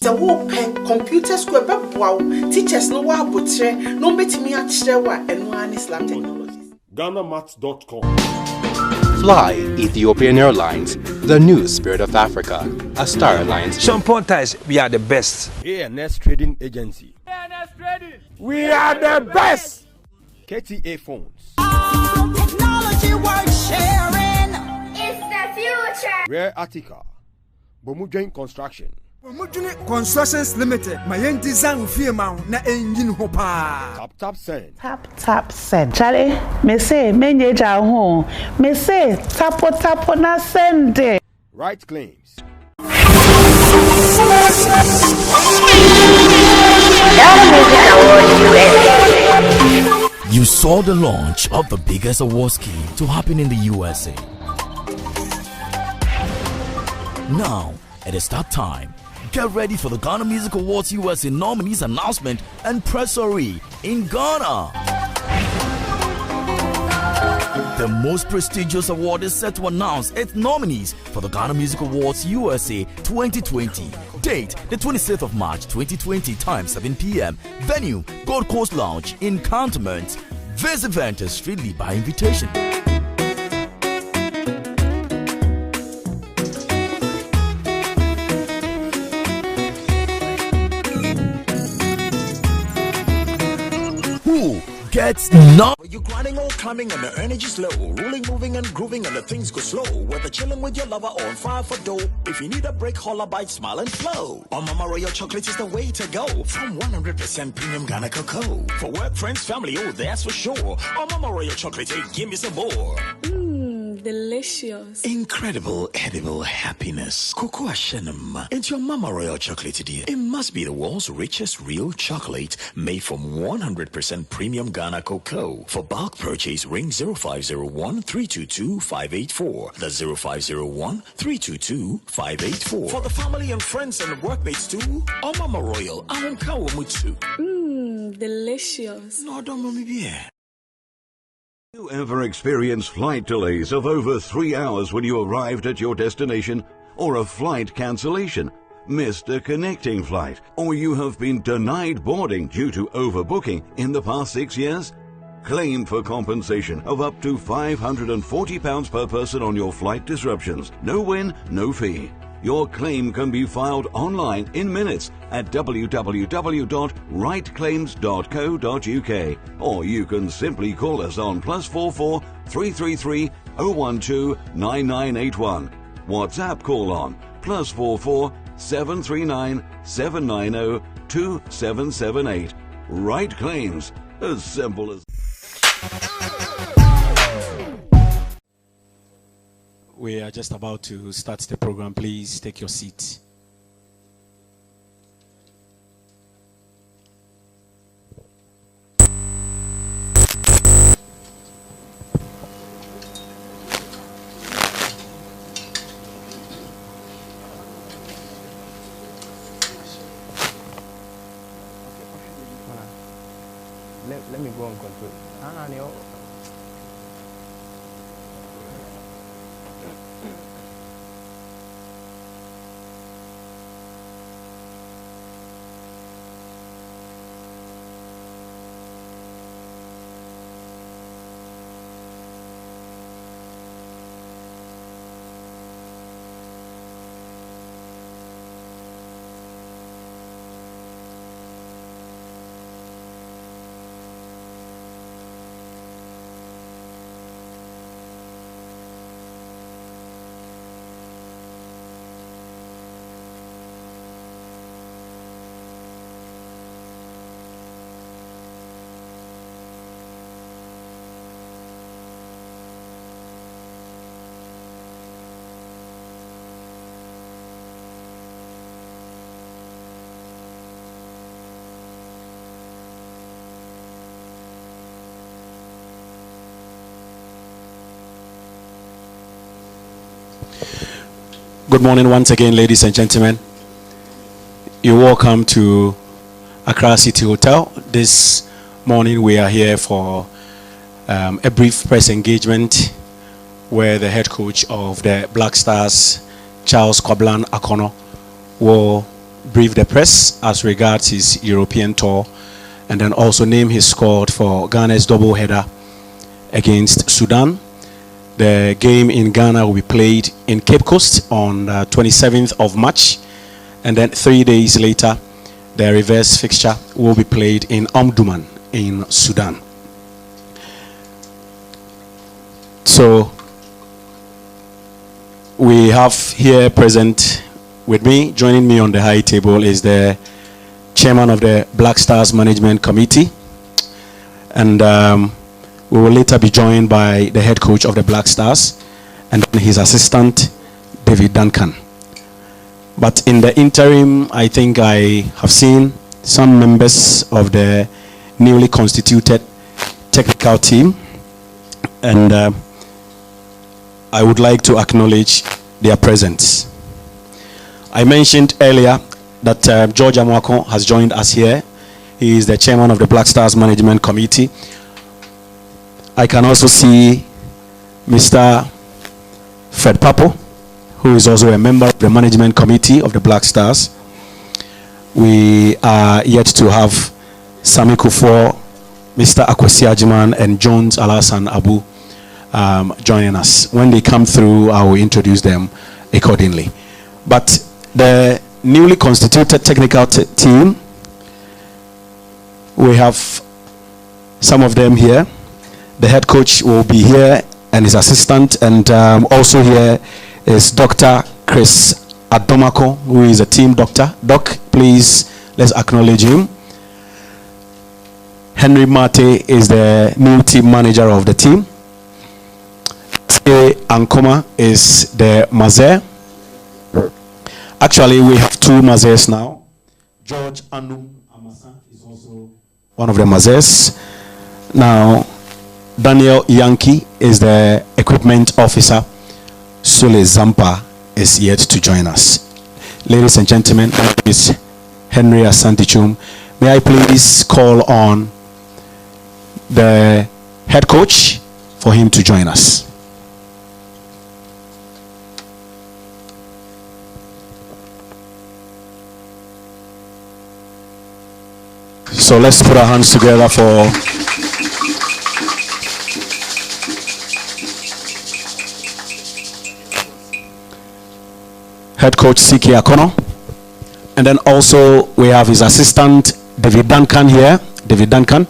The whole computer school wow teachers no wa botre no betimi a kire wa eno an Islam technologies. GhanaMaths.com. Fly Ethiopian Airlines, the new spirit of Africa. A Star Alliance. Champontais, we are the best. ANS Trading Agency. ANS Trading. We are the best. KTA Phones. Technology worth sharing. It's the future. Rare Attica. Bomujoin Construction. Constructions Limited. My young design firm na engine hopa. Tap Send. Tap send. Charlie, me say menye ja ho. Me say tapo na send. Right Claims. You saw the launch of the biggest award scheme to happen in the USA. Now, it is that time. Get ready for the Ghana Music Awards USA nominees announcement and pressory in Ghana. The most prestigious award is set to announce its nominees for the Ghana Music Awards USA 2020. Date, the 26th of March 2020, time 7 p.m. Venue, Gold Coast Lounge in Cantonment. This event is strictly by invitation. Who gets not? You grinding or climbing and the energy's low, rolling, moving and grooving and the things go slow. Whether chilling with your lover or on fire for dough, if you need a break, holla, bite, smile and flow. On Mama Royal chocolate is the way to go. From 100% premium Ghana cocoa. For work, friends, family, oh that's for sure. On Mama Royal chocolate, hey, give me some more. Delicious. Incredible edible happiness. Cocoa Ashenim. It's your Mama Royal chocolate, dear. It must be the world's richest real chocolate made from 100% premium Ghana cocoa. For bulk purchase, ring 0501 322 584. That's 0501 322 584. For the family and friends and workmates too. On Mama Royal, I won't cow mutsu. Delicious. No, don't me be. You ever experienced flight delays of over 3 hours when you arrived at your destination, or a flight cancellation, missed a connecting flight, or you have been denied boarding due to overbooking in the past 6 years? Claim for compensation of up to £540 per person on your flight disruptions. No win, no fee. Your claim can be filed online in minutes at www.rightclaims.co.uk, or you can simply call us on +44 333 012 9981. WhatsApp call on +44 739 790 2778. Right Claims, as simple as... We are just about to start the program. Please take your seat. Let me go and control. No. Good morning once again, ladies and gentlemen. You're welcome to Accra City Hotel. This morning we are here for a brief press engagement where the head coach of the Black Stars, Charles Kwablan Akonnor, will brief the press as regards his European tour, and then also name his squad for Ghana's double header against Sudan. The game in Ghana will be played in Cape Coast on 27th of March, and then 3 days later the reverse fixture will be played in Omdurman in Sudan. So we have here present with me, joining me on the high table, is the chairman of the Black Stars Management Committee, and we will later be joined by the head coach of the Black Stars and his assistant, David Duncan. But in the interim, I think I have seen some members of the newly constituted technical team, and I would like to acknowledge their presence. I mentioned earlier that George Amwako has joined us here. He is the chairman of the Black Stars Management Committee. I can also see Mr. Fred Papo, who is also a member of the management committee of the Black Stars. We are yet to have Sami Kufuor, Mr. Akwesi Ajiman, and Jones Alasan Abu joining us. When they come through, I will introduce them accordingly. But the newly constituted technical team, we have some of them here. The head coach will be here and his assistant, and also here is Dr. Chris Adomako, who is a team doctor. Doc, please, let's acknowledge him. Henry Mate is the new team manager of the team. Ankoma is the Mazer. Actually, we have two Mazers now. George Anu Amasa is also one of the Mazers. Now, Daniel Yankee is the equipment officer. Sule Zampa is yet to join us. Ladies and gentlemen, this is Henry Asantichum. May I please call on the head coach for him to join us. So let's put our hands together for head coach C.K. Akonnor. And then also we have his assistant David Duncan here. David Duncan.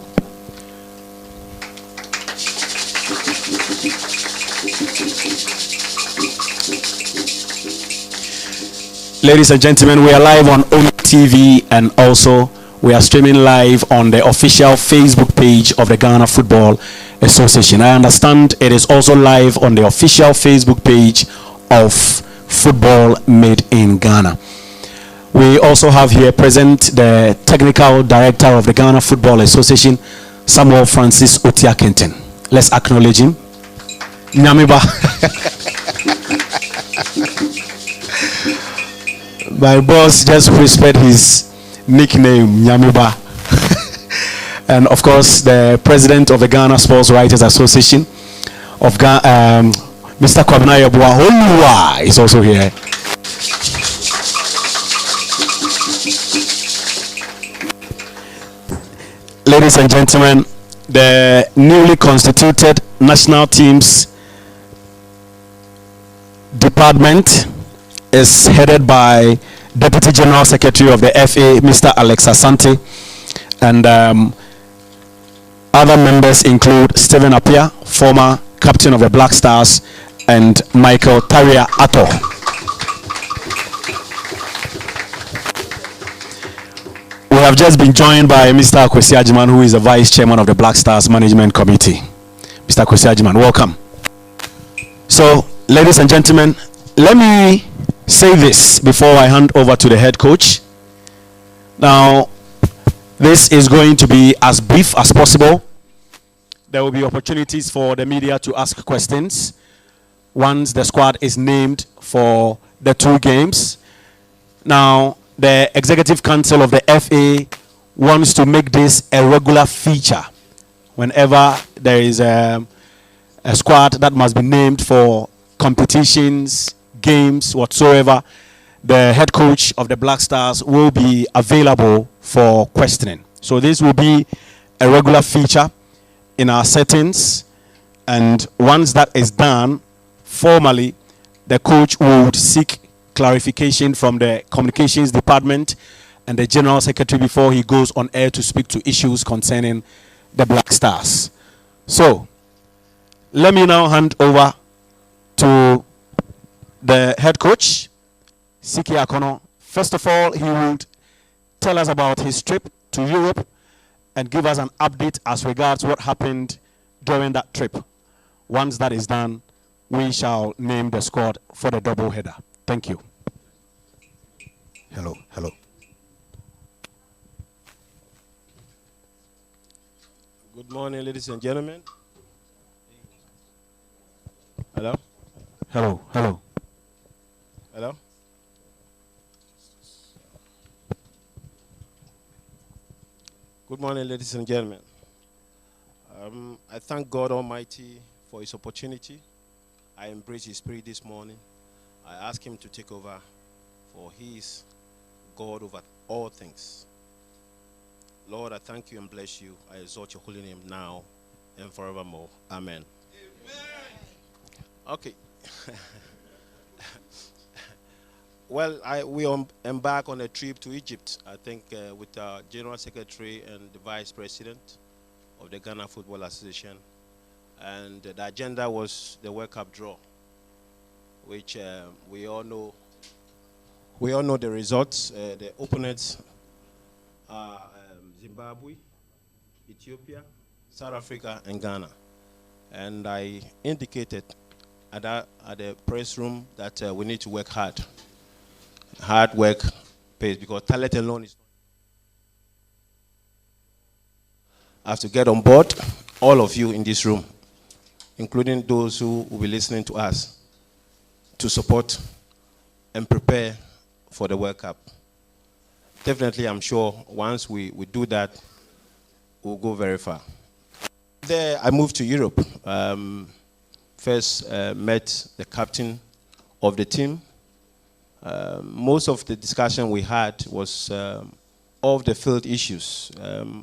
Ladies and gentlemen, we are live on OMI TV, and also we are streaming live on the official Facebook page of the Ghana Football Association. I understand it is also live on the official Facebook page of Football Made in Ghana. We also have here present the technical director of the Ghana Football Association, Samuel Francis Otia Kenton. Let's acknowledge him. Nyamiba. My boss just whispered his nickname, Nyamiba. And of course, the president of the Ghana Sports Writers Association of Ghana, Mr. Kwabena Yeboah is also here. Ladies and gentlemen, the newly constituted national teams department is headed by Deputy General Secretary of the FA, Mr. Alex Asante, and other members include Stephen Apia, former captain of the Black Stars, and Michael Taria Ato. We have just been joined by Mr. Akwesi Ajiman, who is the vice chairman of the Black Stars Management Committee. Mr. Akwesi Ajiman, welcome. So, ladies and gentlemen, let me say this before I hand over to the head coach. Now, this is going to be as brief as possible. There will be opportunities for the media to ask questions once the squad is named for the two games. Now, the Executive Council of the FA wants to make this a regular feature. Whenever there is a squad that must be named for competitions, games, whatsoever, the head coach of the Black Stars will be available for questioning. So this will be a regular feature in our settings, and once that is done, formally, the coach would seek clarification from the communications department and the general secretary before he goes on air to speak to issues concerning the Black Stars. So, let me now hand over to the head coach, Siki Akonnor. First of all, he would tell us about his trip to Europe and give us an update as regards what happened during that trip. Once that is done, we shall name the squad for the double header. Thank you. Hello. Good morning, ladies and gentlemen. Hello? Hello. Hello? Good morning, ladies and gentlemen. I thank God Almighty for his opportunity. I embrace his spirit this morning. I ask him to take over, for he is God over all things. Lord, I thank you and bless you. I exalt your holy name now and forevermore. Amen. Okay. Well, we embark on a trip to Egypt, I think, with our General Secretary and the Vice President of the Ghana Football Association. And the agenda was the World Cup draw, which we all know the results. The opponents are Zimbabwe, Ethiopia, South Africa, and Ghana. And I indicated at the press room that we need to work hard. Hard work pays, because talent alone is I have to get on board, all of you in this room, including those who will be listening to us, to support and prepare for the World Cup. Definitely, I'm sure once we do that, we'll go very far. There, I moved to Europe. First, met the captain of the team. Most of the discussion we had was of the field issues.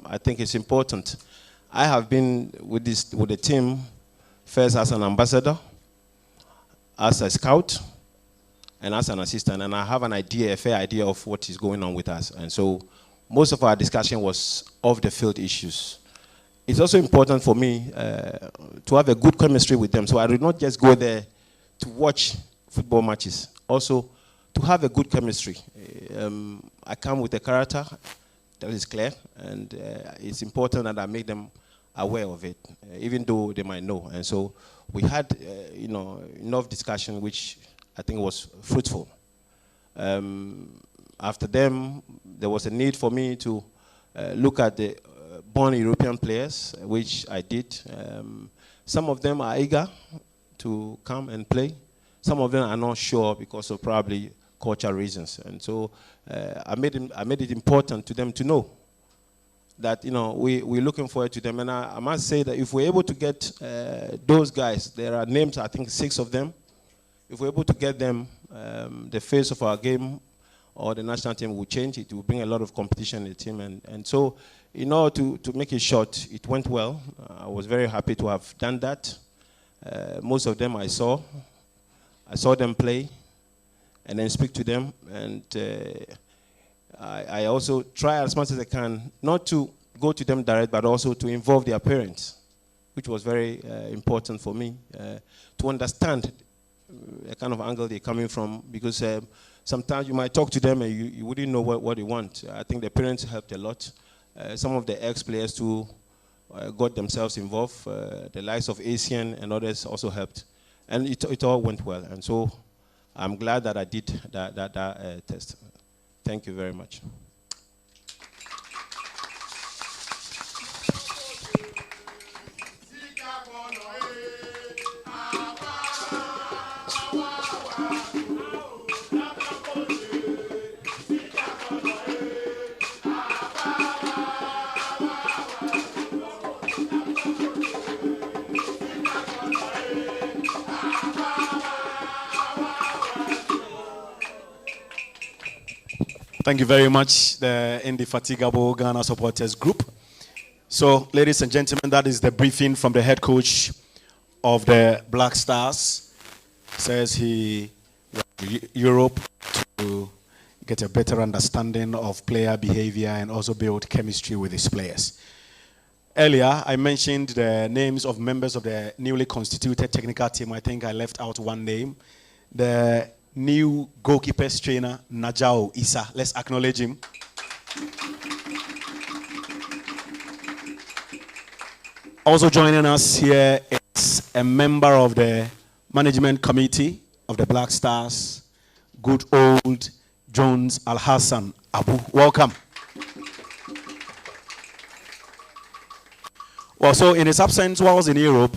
I think it's important. I have been with the team first as an ambassador, as a scout, and as an assistant, and I have a fair idea of what is going on with us. And so most of our discussion was of the field issues. It's also important for me to have a good chemistry with them, so I did not just go there to watch football matches, also to have a good chemistry. I come with a character that is clear, and it's important that I make them aware of it, even though they might know. And so we had enough discussion, which I think was fruitful. After them, there was a need for me to look at the born European players, which I did. Some of them are eager to come and play. Some of them are not sure because of probably cultural reasons. And so I made it important to them to know that we're looking forward to them. And I must say that if we're able to get those guys, there are names, I think 6 of them. If we're able to get them, the face of our game or the national team will change. It will bring a lot of competition in the team. And so in order to make it short, it went well. I was very happy to have done that. Most of them I saw them play and then speak to them. And I also try as much as I can not to go to them direct, but also to involve their parents, which was very important for me, to understand the kind of angle they're coming from, because sometimes you might talk to them and you wouldn't know what they want. I think the parents helped a lot. Some of the ex-players too got themselves involved. The likes of Asian and others also helped. And it all went well. And so I'm glad that I did that test. Thank you very much. Thank you very much, the Indefatigable Ghana Supporters Group. So, ladies and gentlemen, that is the briefing from the head coach of the Black Stars. Says he went to Europe to get a better understanding of player behavior and also build chemistry with his players. Earlier, I mentioned the names of members of the newly constituted technical team. I think I left out one name. The new goalkeepers trainer, Najao Issa. Let's acknowledge him. Also joining us here is a member of the management committee of the Black Stars, good old Jones Al-Hassan Abu. Welcome. Well, so in his absence, while I was in Europe,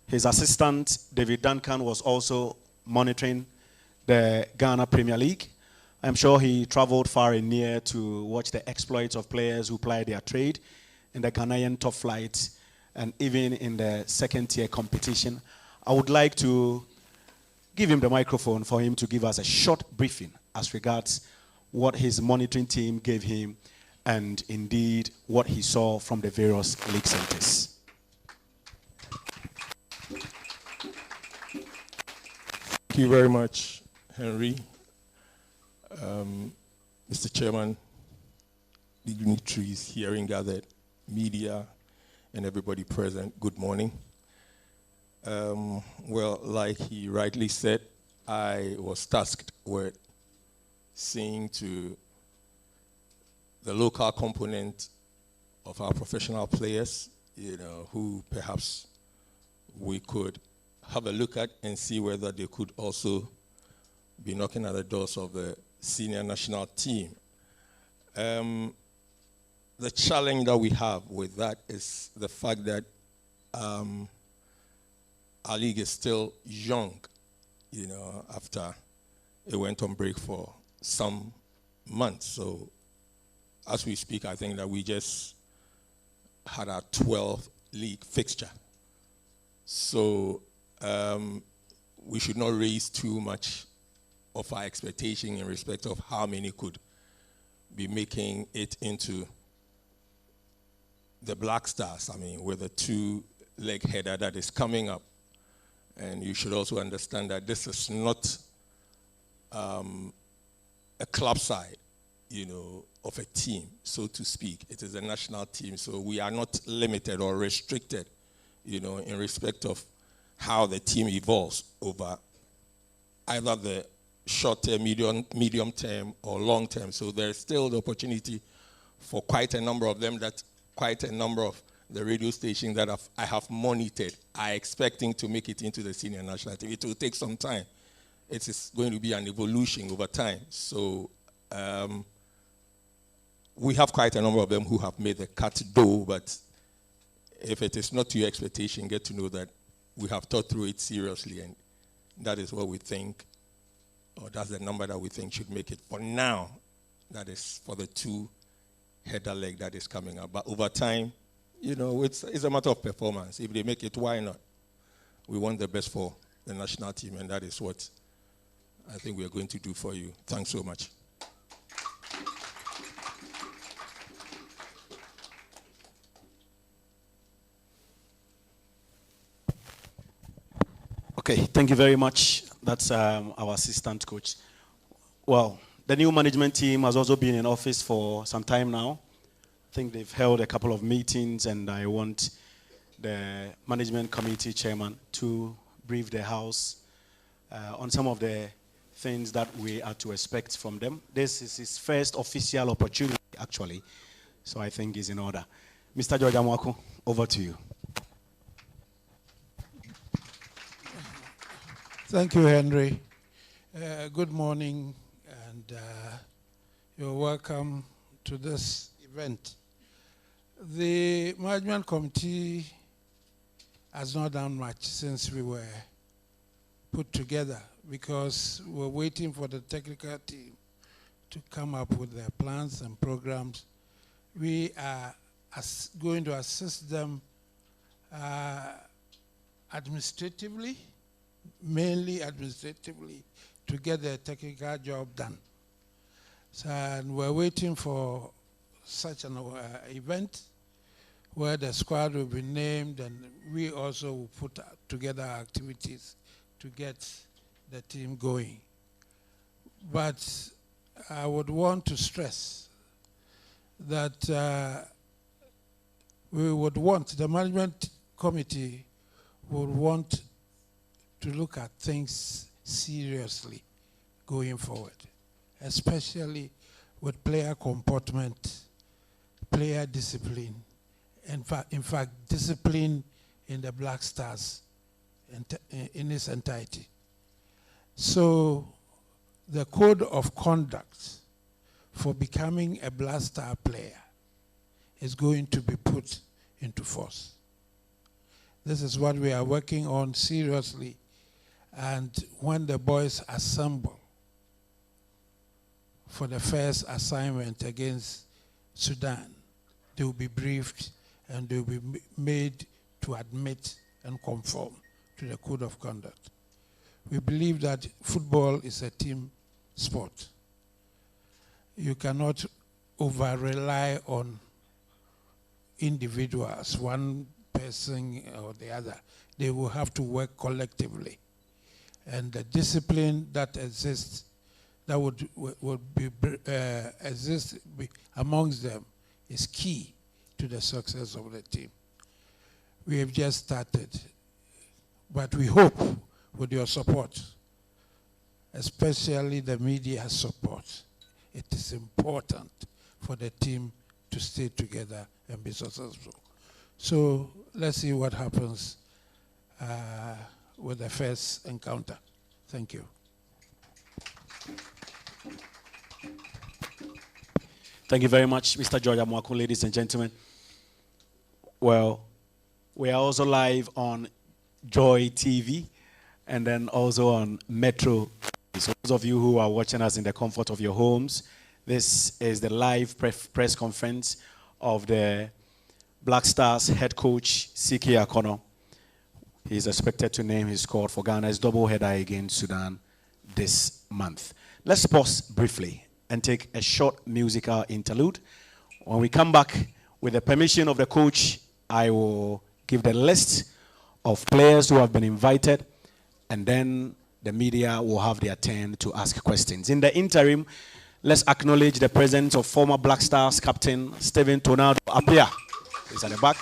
his assistant, David Duncan, was also monitoring the Ghana Premier League. I'm sure he traveled far and near to watch the exploits of players who ply their trade in the Ghanaian top flight and even in the second-tier competition. I would like to give him the microphone for him to give us a short briefing as regards what his monitoring team gave him and indeed what he saw from the various league centers. Thank you very much, Henry. Mr. Chairman, dignitaries hearing gathered, media, and everybody present, good morning. Well, like he rightly said, I was tasked with seeing to the local component of our professional players, who perhaps we could have a look at and see whether they could also be knocking at the doors of the senior national team. The challenge that we have with that is the fact that our league is still young, after it went on break for some months. So as we speak, I think that we just had our 12th league fixture. So we should not raise too much of our expectation in respect of how many could be making it into the Black Stars, with a two-leg header that is coming up. And you should also understand that this is not a club side, of a team, so to speak. It is a national team, so we are not limited or restricted, in respect of how the team evolves over either the short term, medium term, or long term. So there's still the opportunity for quite a number of them, that quite a number of the radio stations that I have monitored are expecting to make it into the senior national team. It will take some time. It is going to be an evolution over time. So we have quite a number of them who have made the cut though, but if it is not to your expectation, get to know that we have thought through it seriously, and that is what we think, or that's the number that we think should make it for now. That is for the two-header leg that is coming up. But over time, it's a matter of performance. If they make it, why not? We want the best for the national team, and that is what I think we are going to do for you. Thanks so much. Okay, thank you very much. That's our assistant coach. Well, the new management team has also been in office for some time now. I think they've held a couple of meetings, and I want the management committee chairman to brief the House on some of the things that we are to expect from them. This is his first official opportunity, actually, so I think he's in order. Mr. George Amwaku, over to you. Thank you, Henry. Good morning, and you're welcome to this event. The management committee has not done much since we were put together, because we're waiting for the technical team to come up with their plans and programs. We are going to assist them administratively, mainly administratively, to get the technical job done. And we're waiting for such an event where the squad will be named, and we also will put together activities to get the team going. But I would want to stress that we would want, the management committee would want to look at things seriously going forward, especially with player comportment, player discipline, in fact, discipline in the Black Stars in its entirety. So the code of conduct for becoming a Black Star player is going to be put into force. This is what we are working on seriously. And when the boys assemble for the first assignment against Sudan, they will be briefed and they will be made to admit and conform to the code of conduct. We believe that football is a team sport. You cannot over-rely on individuals, one person or the other. They will have to work collectively. And the discipline that exists, that would be exist amongst them, is key to the success of the team. We have just started, but we hope with your support, especially the media support, it is important for the team to stay together and be successful. So let's see what happens with the first encounter. Thank you. Thank you very much, Mr. George Amuakun, ladies and gentlemen. Well, we are also live on Joy TV and then also on Metro. So those of you who are watching us in the comfort of your homes, this is the live press conference of the Black Stars head coach, C.K. Akonnor. He is expected to name his squad for Ghana's doubleheader against Sudan this month. Let's pause briefly and take a short musical interlude. When we come back, with the permission of the coach, I will give the list of players who have been invited, and then the media will have their turn to ask questions. In the interim, let's acknowledge the presence of former Black Stars captain Stephen Tonado Apia. He's at the back.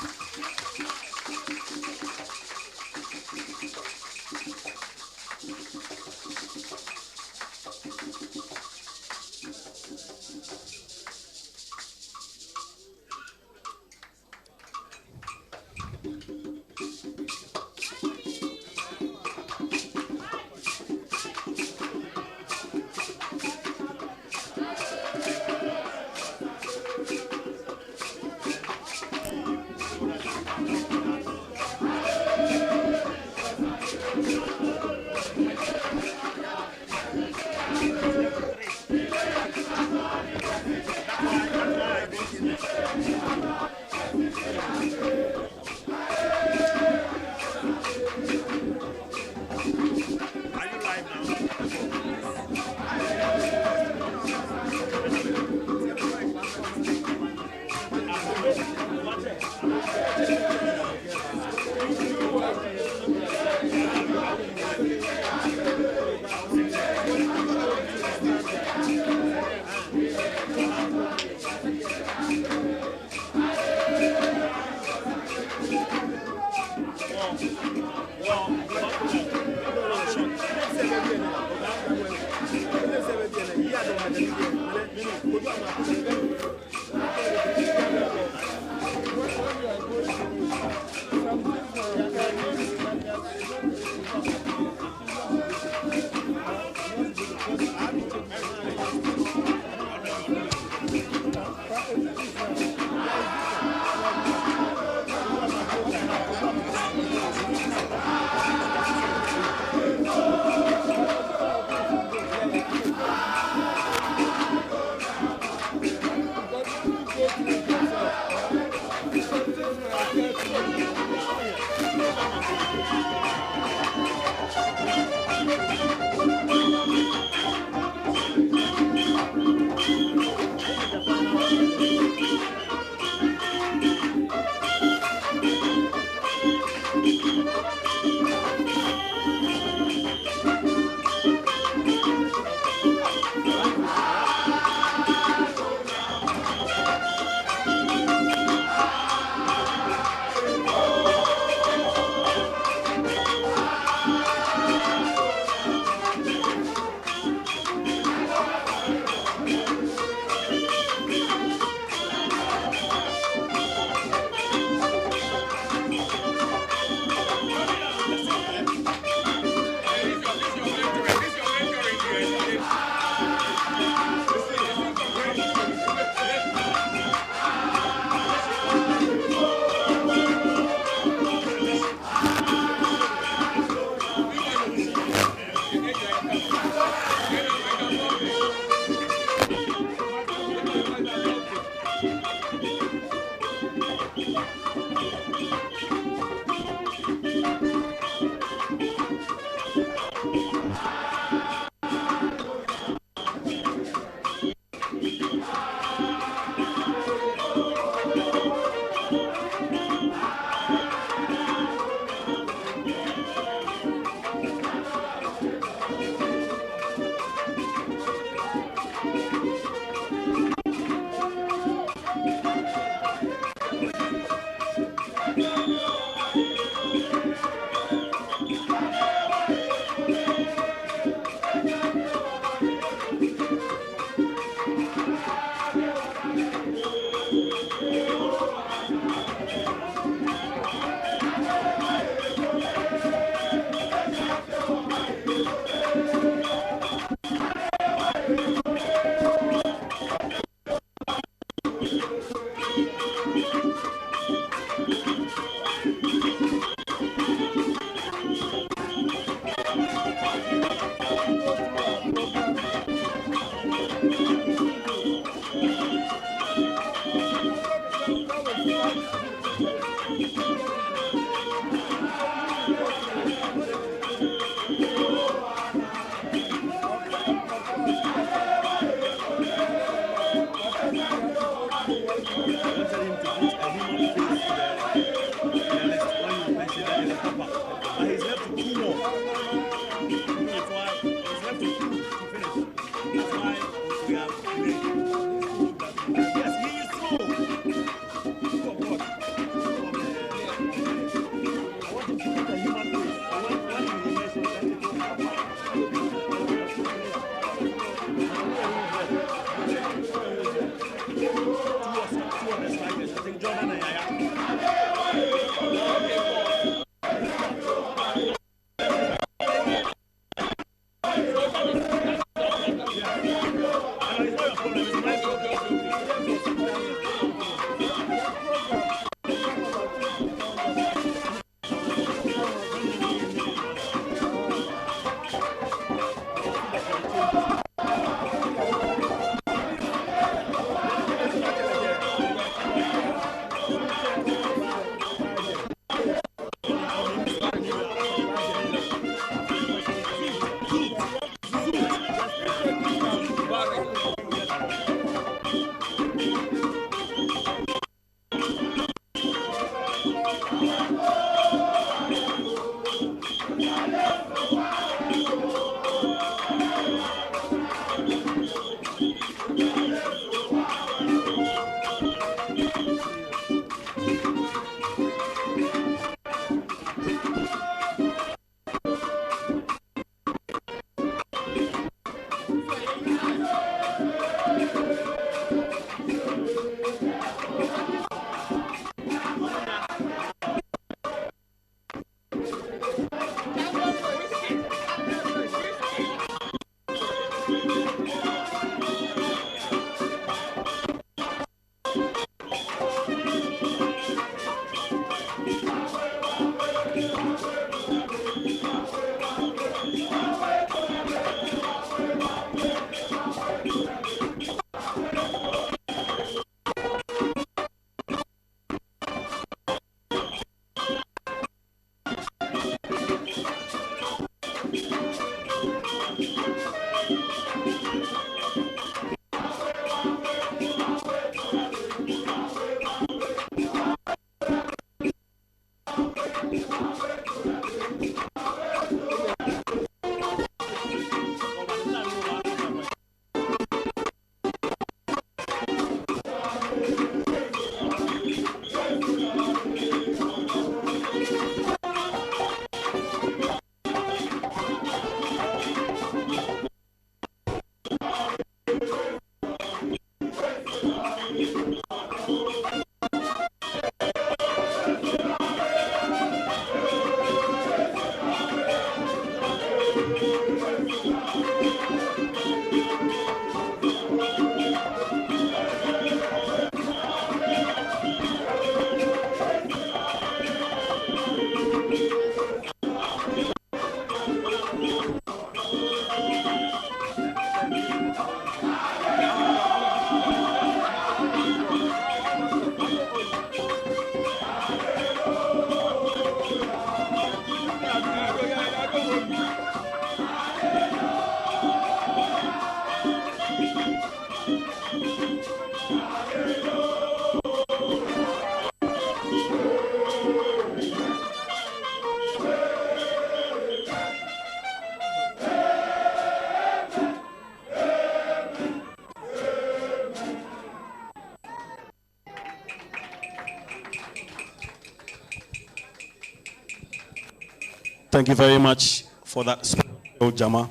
Thank you very much for that special Jama.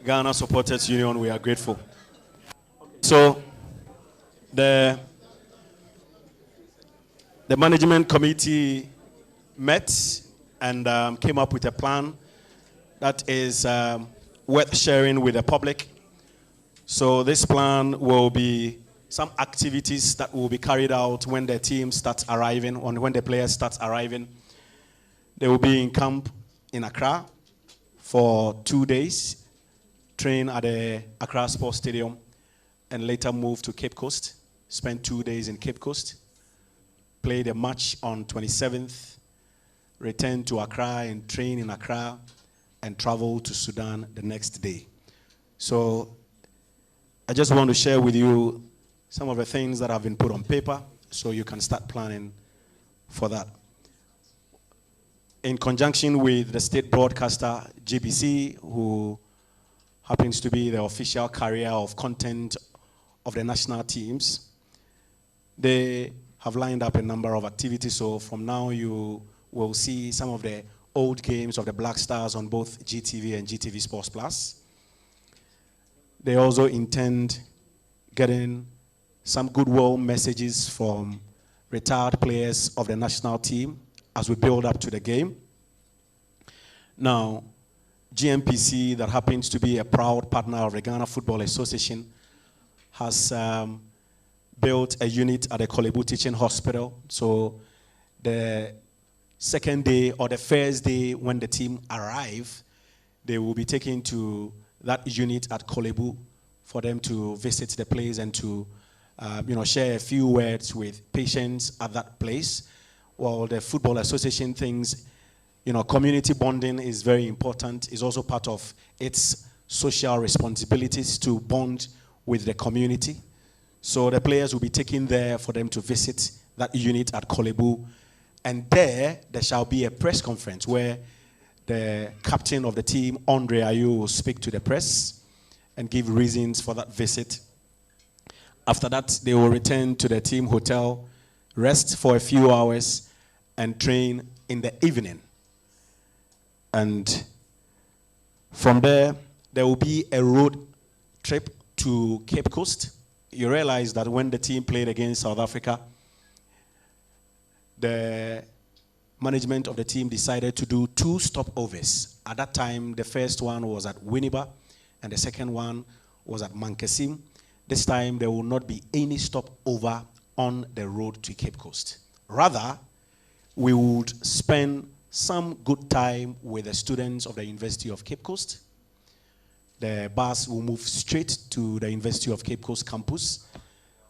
Ghana Supporters Union, we are grateful. So, the management committee met and came up with a plan that is worth sharing with the public. So this plan will be some activities that will be carried out when the team starts arriving, or when the players start arriving. They will be in camp in Accra for 2 days, train at the Accra Sports Stadium, and later move to Cape Coast, spend 2 days in Cape Coast, play the match on 27th, return to Accra and train in Accra, and travel to Sudan the next day. So I just want to share with you some of the things that have been put on paper so you can start planning for that. In conjunction with the state broadcaster, GBC, who happens to be the official carrier of content of the national teams, they have lined up a number of activities. So from now you will see some of the old games of the Black Stars on both GTV and GTV Sports Plus. They also intend getting some goodwill messages from retired players of the national team as we build up to the game. Now, GMPC, that happens to be a proud partner of the Ghana Football Association, has built a unit at the Kolebu Teaching Hospital. So the second day or the first day when the team arrive, they will be taken to that unit at Kolebu for them to visit the place and to share a few words with patients at that place. Well, the Football Association thinks, community bonding is very important. It's also part of its social responsibilities to bond with the community. So the players will be taken there for them to visit that unit at Kolebu. And there shall be a press conference where the captain of the team, Andre Ayew, will speak to the press and give reasons for that visit. After that, they will return to the team hotel, rest for a few hours, and train in the evening. And from there will be a road trip to Cape Coast. You realize that when the team played against South Africa, the management of the team decided to do 2 stopovers. At that time, the first one was at Winneba, and the second one was at Mankesim. This time, there will not be any stopover on the road to Cape Coast. Rather, we would spend some good time with the students of the University of Cape Coast. The bus will move straight to the University of Cape Coast campus,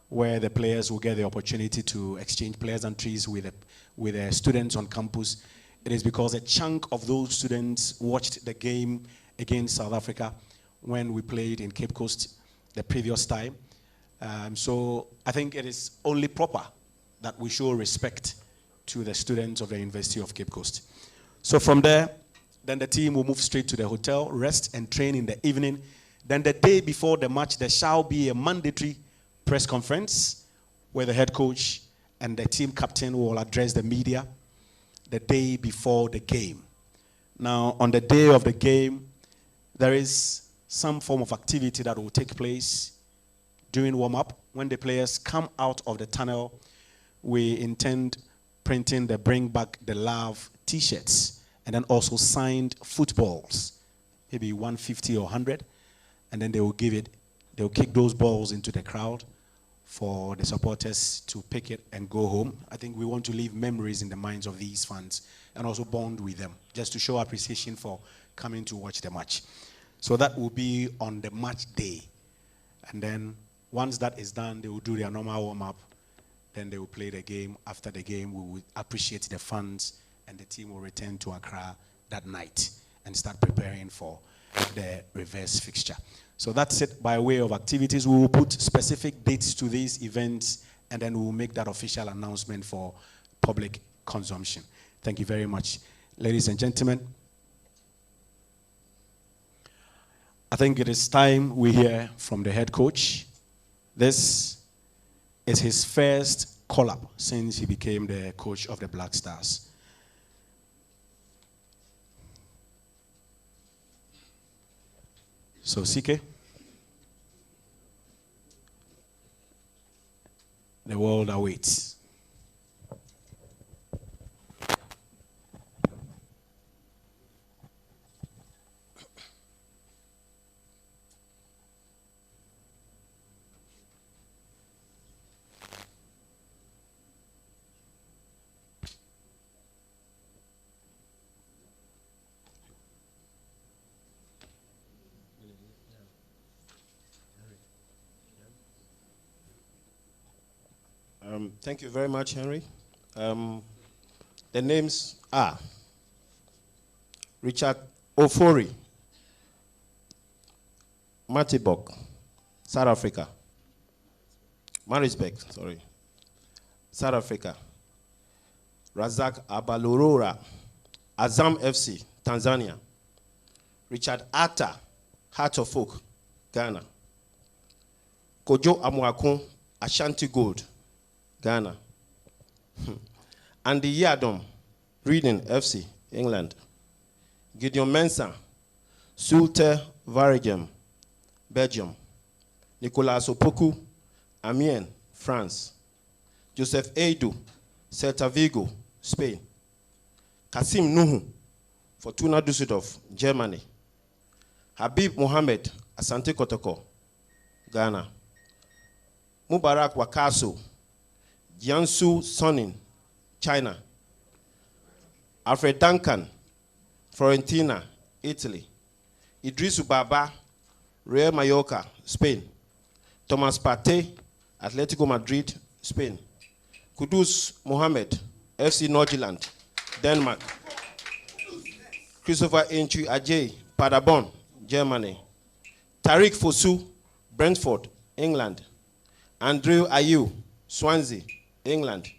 where the players will get the opportunity to exchange pleasantries with the students on campus. It is because a chunk of those students watched the game against South Africa when we played in Cape Coast the previous time. So I think it is only proper that we show respect to the students of the University of Cape Coast. So from there, then the team will move straight to the hotel, rest and train in the evening. Then the day before the match, there shall be a mandatory press conference where the head coach and the team captain will address the media the day before the game. Now, on the day of the game, there is some form of activity that will take place during warm-up. When the players come out of the tunnel, we intend printing the Bring Back the Love t-shirts and then also signed footballs, maybe 150 or 100, and then they'll kick those balls into the crowd for the supporters to pick it and go home. I think we want to leave memories in the minds of these fans and also bond with them, just to show appreciation for coming to watch the match. So that will be on the match day. And then once that is done, they will do their normal warm-up. Then they will play the game. After the game, we will appreciate the fans, and the team will return to Accra that night and start preparing for the reverse fixture. So that's it by way of activities. We will put specific dates to these events, and then we will make that official announcement for public consumption. Thank you very much. Ladies and gentlemen, I think it is time we hear from the head coach. This is his first call-up since he became the coach of the Black Stars. So, CK, the world awaits. Thank you very much, Henry. The names are Richard Ofori, Matibok, South Africa. Marisbeck, sorry. South Africa. Razak Abalorora, Azam FC, Tanzania. Richard Atta, Heart of Oak, Ghana. Kojo Amuakun, Ashanti Gold, Ghana. Andy Yadom, Reading FC, England. Gideon Mensah, Sulte Varegem, Belgium. Nicolas Opoku, Amiens, France. Joseph Eidu, Celta Vigo, Spain. Kasim Nuhu, Fortuna Düsseldorf, Germany. Habib Mohamed, Asante Kotoko, Ghana. Mubarak Wakaso, Jiangsu Sonin, China. Alfred Duncan, Fiorentina, Italy. Idrisu Baba, Real Mallorca, Spain. Thomas Partey, Atletico Madrid, Spain. Kudus Mohamed, FC Nordirland, Denmark. Christopher Enchi Ajay, Paderborn, Germany. Tariq Fosu, Brentford, England. Andrew Ayew, Swansea, England.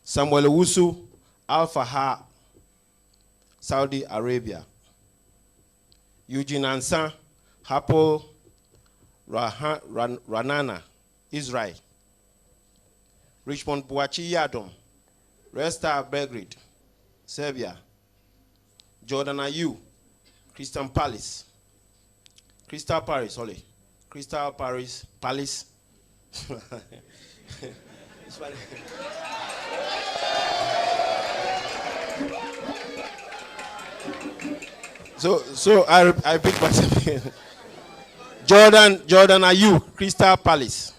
Samuel Owusu, Al Fahar, Saudi Arabia. Eugene Ansan, Hapoel Ranana, Israel. Richmond Boachi Yadom, Red Star Belgrade, Serbia. Jordan Ayew, Crystal Palace. Crystal Palace. So I pick myself. Jordan Ayew, Crystal Palace,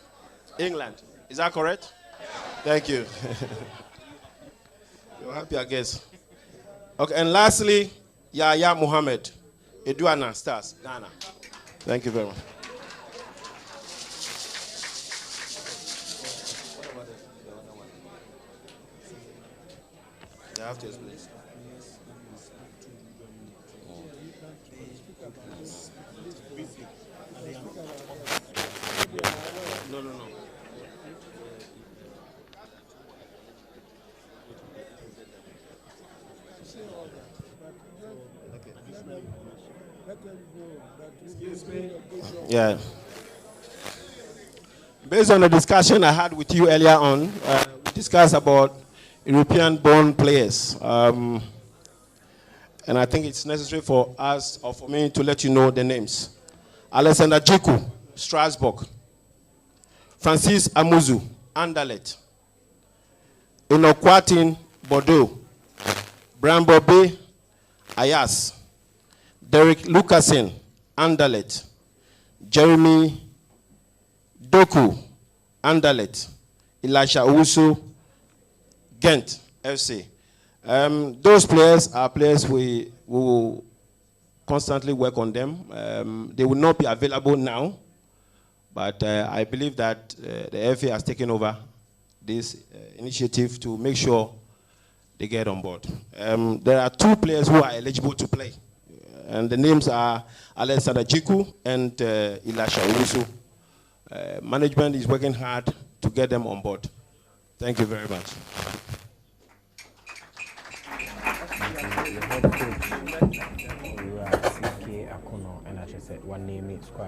England. Is that correct? Thank you. You're happy, I guess. Okay, and lastly, Yahya Mohammed, Eduana Stars, Ghana. Thank you very much. They have to explain. No. Yeah. Based on the discussion I had with you earlier on, we discussed about European-born players. And I think it's necessary for us, or for me, to let you know the names. Alexander Djiku, Strasbourg. Francis Amuzu, Anderlecht. Inokwatin, Bordeaux. Brambobe, Ayas. Derek Lucasen, Anderlecht. Jeremy Doku, Anderlecht. Elisha Owusu, Ghent FC. Those players are players we will constantly work on them. They will not be available now, but I believe that the FA has taken over this initiative to make sure they get on board. There are two players who are eligible to play. And the names are Alexander Jiku and Elisha Owusu. Management is working hard to get them on board. Thank you very much.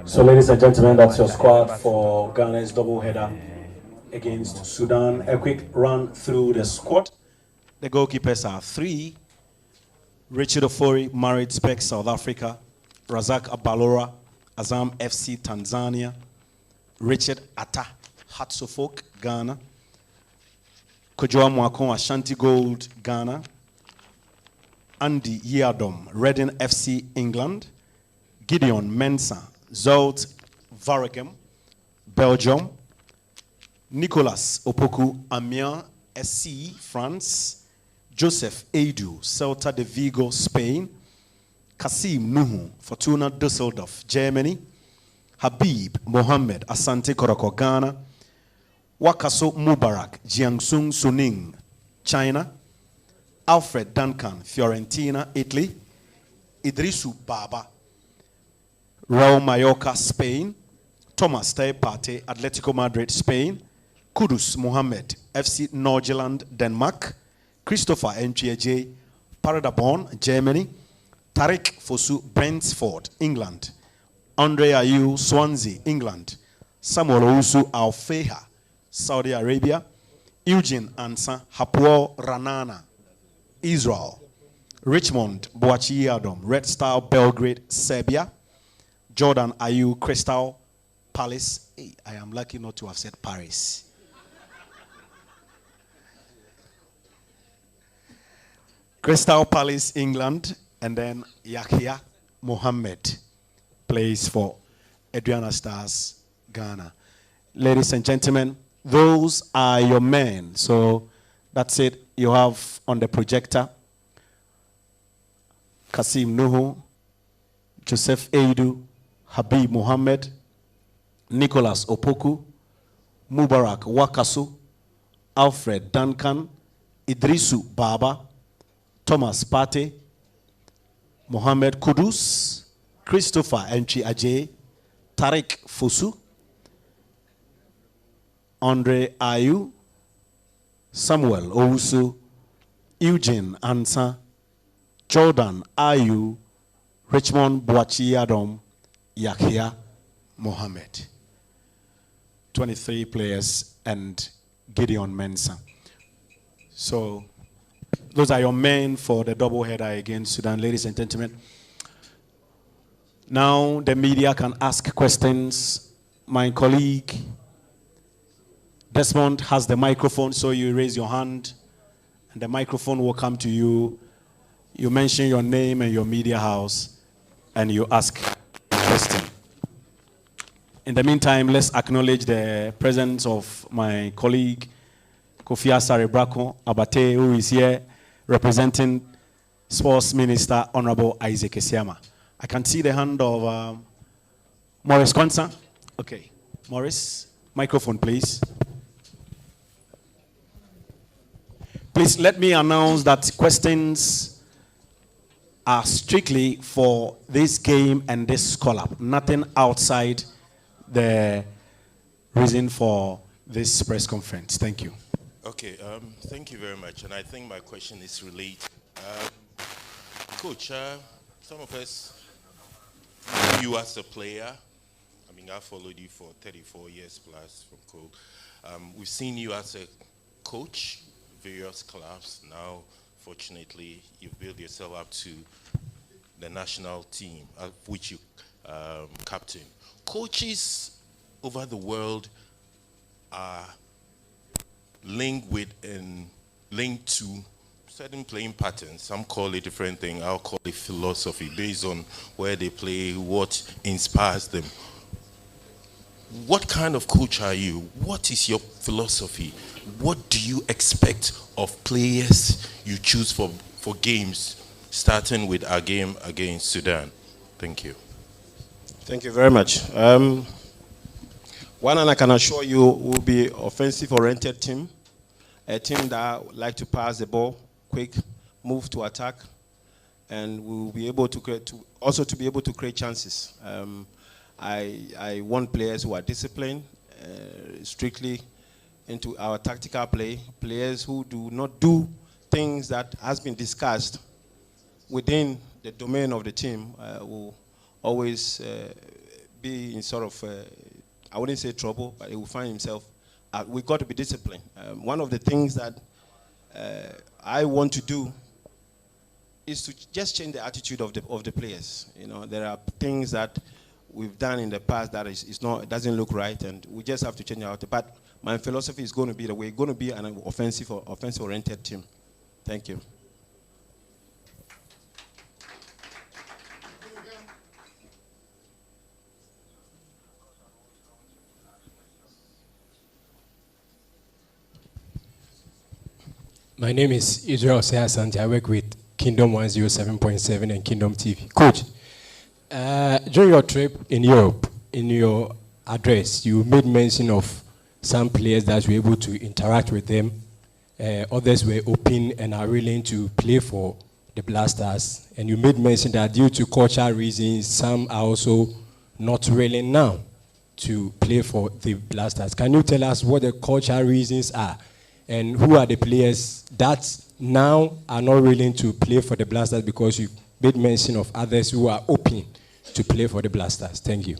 So, ladies and gentlemen, that's your squad for Ghana's doubleheader against Sudan. A quick run through the squad. The goalkeepers are 3. Richard Ofori, Married Spec, South Africa. Razak Abalora, Azam FC, Tanzania. Richard Atta, Hatsofok, Ghana. Kojoa Mwakon, Ashanti Gold, Ghana. Andy Yadom, Reading FC, England. Gideon Mensah, Zolt Varagem, Belgium. Nicolas Opoku, Amiens SC, France. Joseph Edu, Celta de Vigo, Spain. Kasim Nuhu, Fortuna Düsseldorf, Germany. Habib Mohammed, Asante Koroko, Ghana. Wakaso Mubarak, Jiangsun Suning, China. Alfred Duncan, Fiorentina, Italy. Idrisu Baba, Raul Mallorca, Spain. Thomas Tepate, Atletico Madrid, Spain. Kudus Mohammed, FC Norgeland, Denmark. Christopher Nchiaje, Paradabon, Germany. Tariq Fosu, Brentford, England. Andre Ayew, Swansea, England. Samuel Owusu Alfeha, Saudi Arabia. Eugene Ansa, Hapoel Ranana, Israel. Richmond Boachi Adam, Red Star Belgrade, Serbia. Jordan Ayew, Crystal Palace. Hey, I am lucky not to have said Paris. Crystal Palace, England. And then Yahya Mohammed plays for Adriana Stars, Ghana. Ladies and gentlemen, those are your men. So that's it. You have on the projector Kasim Nuhu, Joseph Edu, Habib Mohammed, Nicholas Opoku, Mubarak Wakasu, Alfred Duncan, Idrisu Baba, Thomas Pate, Mohammed Kudus, Christopher Nchi Aje, Tariq Fosu, Andre Ayew, Samuel Owusu, Eugene Ansa, Jordan Ayew, Richmond Boachi Adam, Yahya Mohammed. 23 players and Gideon Mensah. So those are your men for the doubleheader against Sudan, ladies and gentlemen. Now the media can ask questions. My colleague Desmond has the microphone, so you raise your hand and the microphone will come to you. You mention your name and your media house and you ask a question. In the meantime, let's acknowledge the presence of my colleague Kofi Asare Brako Abate, who is here representing Sports Minister Honorable Isaac Esiama. I can see the hand of Maurice Kwanza. Okay, Maurice, microphone please. Please let me announce that questions are strictly for this game and this call-up. Nothing outside the reason for this press conference. Thank you. Okay, thank you very much. And I think my question is related. Coach, some of us knew you as a player. I mean, I followed you for 34 years plus from Cole. We've seen you as a coach, various clubs. Now, fortunately, you've built yourself up to the national team, which you captain. Coaches over the world are linked to certain playing patterns. Some call it different thing. I'll call it philosophy, based on where they play, what inspires them. What kind of coach are you? What is your philosophy? What do you expect of players you choose for games, starting with our game against Sudan? Thank you. Thank you very much. One, and I can assure you, will be offensive-oriented team, a team that like to pass the ball, quick, move to attack, and we will be able to be able to create chances. I want players who are disciplined, strictly into our tactical play, players who do not do things that has been discussed within the domain of the team, will always be in sort of, I wouldn't say trouble, but he will find himself. We've got to be disciplined. One of the things that I want to do is to just change the attitude of the players. You know, there are things that we've done in the past that it doesn't look right, and we just have to change our. But my philosophy is going to be the way. It's going to be an offensive-oriented team. Thank you. My name is Israel Seasanti. I work with Kingdom 107.7 and Kingdom TV. Coach, during your trip in Europe, in your address, you made mention of some players that were able to interact with them. Others were open and are willing to play for the Blasters. And you made mention that due to cultural reasons, some are also not willing now to play for the Blasters. Can you tell us what the cultural reasons are? And who are the players that now are not willing to play for the Blasters, because you made mention of others who are open to play for the Blasters? Thank you.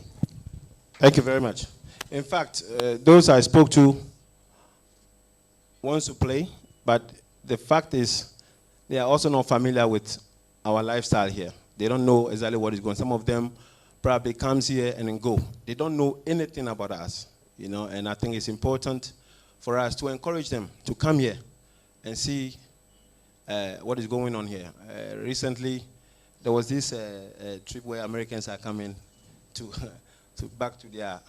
Thank you very much. In fact, those I spoke to want to play, but the fact is they are also not familiar with our lifestyle here. They don't know exactly what is going on. Some of them probably comes here and then go. They don't know anything about us, you know, and I think it's important for us to encourage them to come here and see what is going on here. Recently, there was this trip where Americans are coming to back to their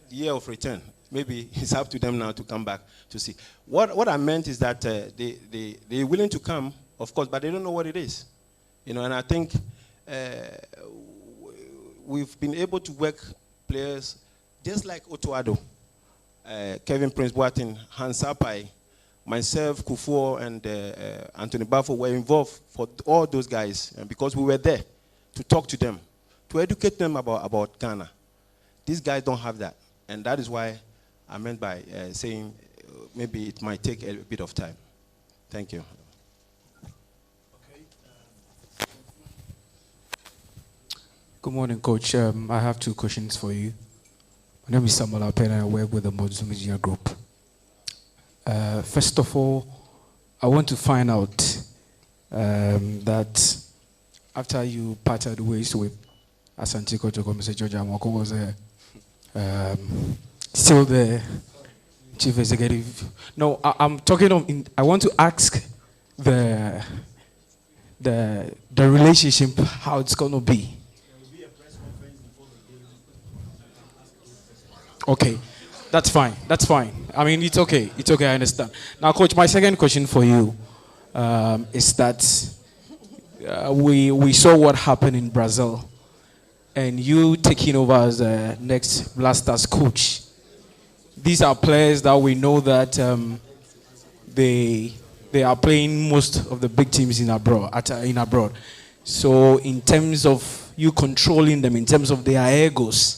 year of return. Maybe it's up to them now to come back to see. What I meant is that they're willing to come, of course, but they don't know what it is. You know, and I think we've been able to work players just like Otoado, Kelvin Prince Boateng, Hans Sapai, myself, Kufuor, and Anthony Bafo were involved for all those guys, because we were there to talk to them, to educate them about Ghana. These guys don't have that, and that is why I meant by saying maybe it might take a bit of time. Thank you. Good morning, Coach. I have two questions for you. My name is Samuel Apena. I work with the Mozumijia Group. First of all, I want to find out that after you parted ways with Asante Kotoko, Mr. George Amoko was still the chief executive. No, I'm talking. I want to ask the relationship, how it's going to be. Okay, that's fine. That's fine. I mean, it's okay. It's okay. I understand. Now, Coach, my second question for you is that we saw what happened in Brazil, and you taking over as the next Blasters coach. These are players that we know that they are playing most of the big teams in abroad. So, in terms of you controlling them, in terms of their egos,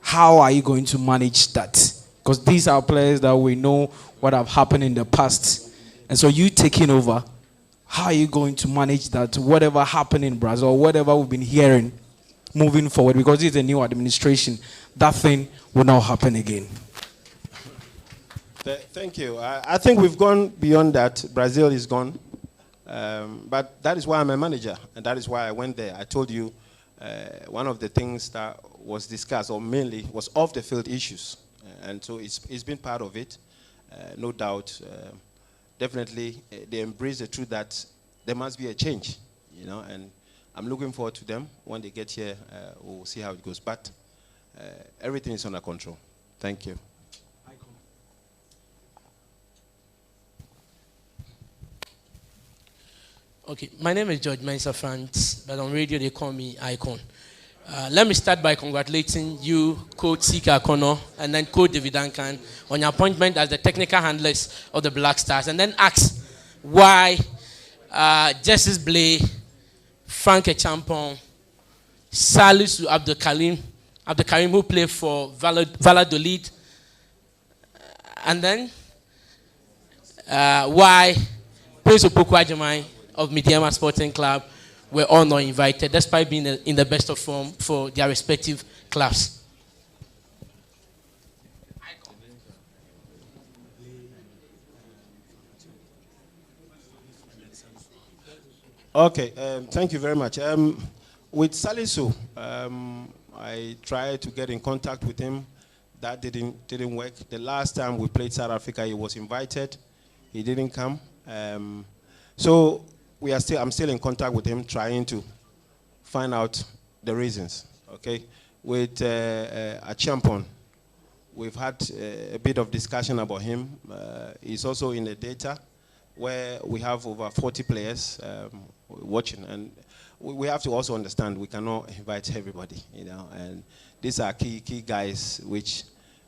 how are you going to manage that? Because these are players that we know what have happened in the past. And so you taking over, how are you going to manage that? Whatever happened in Brazil, whatever we've been hearing moving forward, because it's a new administration, that thing will not happen again. Thank you. I think we've gone beyond that. Brazil is gone. But that is why I'm a manager, and that is why I went there. I told you one of the things that was discussed, or mainly, was off-the-field issues. And so it's been part of it, no doubt. Definitely, they embrace the truth that there must be a change, you know, and I'm looking forward to them. When they get here, we'll see how it goes. But everything is under control. Thank you. Okay, my name is George Mensa France, but on radio they call me Icon. Let me start by congratulating you, Coach Sika Akonnor, and then Coach David Duncan on your appointment as the technical handlers of the Black Stars, and then ask why Justice Blay Frank Echampong, Salisu Abdulkarim, who played for Valladolid, and then why Prince Opoku of Midiama Sporting Club were all not invited, despite being in the best of form for their respective clubs. Okay, thank you very much. With Salisu, I tried to get in contact with him. That didn't work. The last time we played South Africa, he was invited. He didn't come. So I'm still in contact with him, trying to find out the reasons. Okay, with a champion, we've had a bit of discussion about him. He's also in the data where we have over 40 players watching, and we have to also understand we cannot invite everybody, and these are key guys which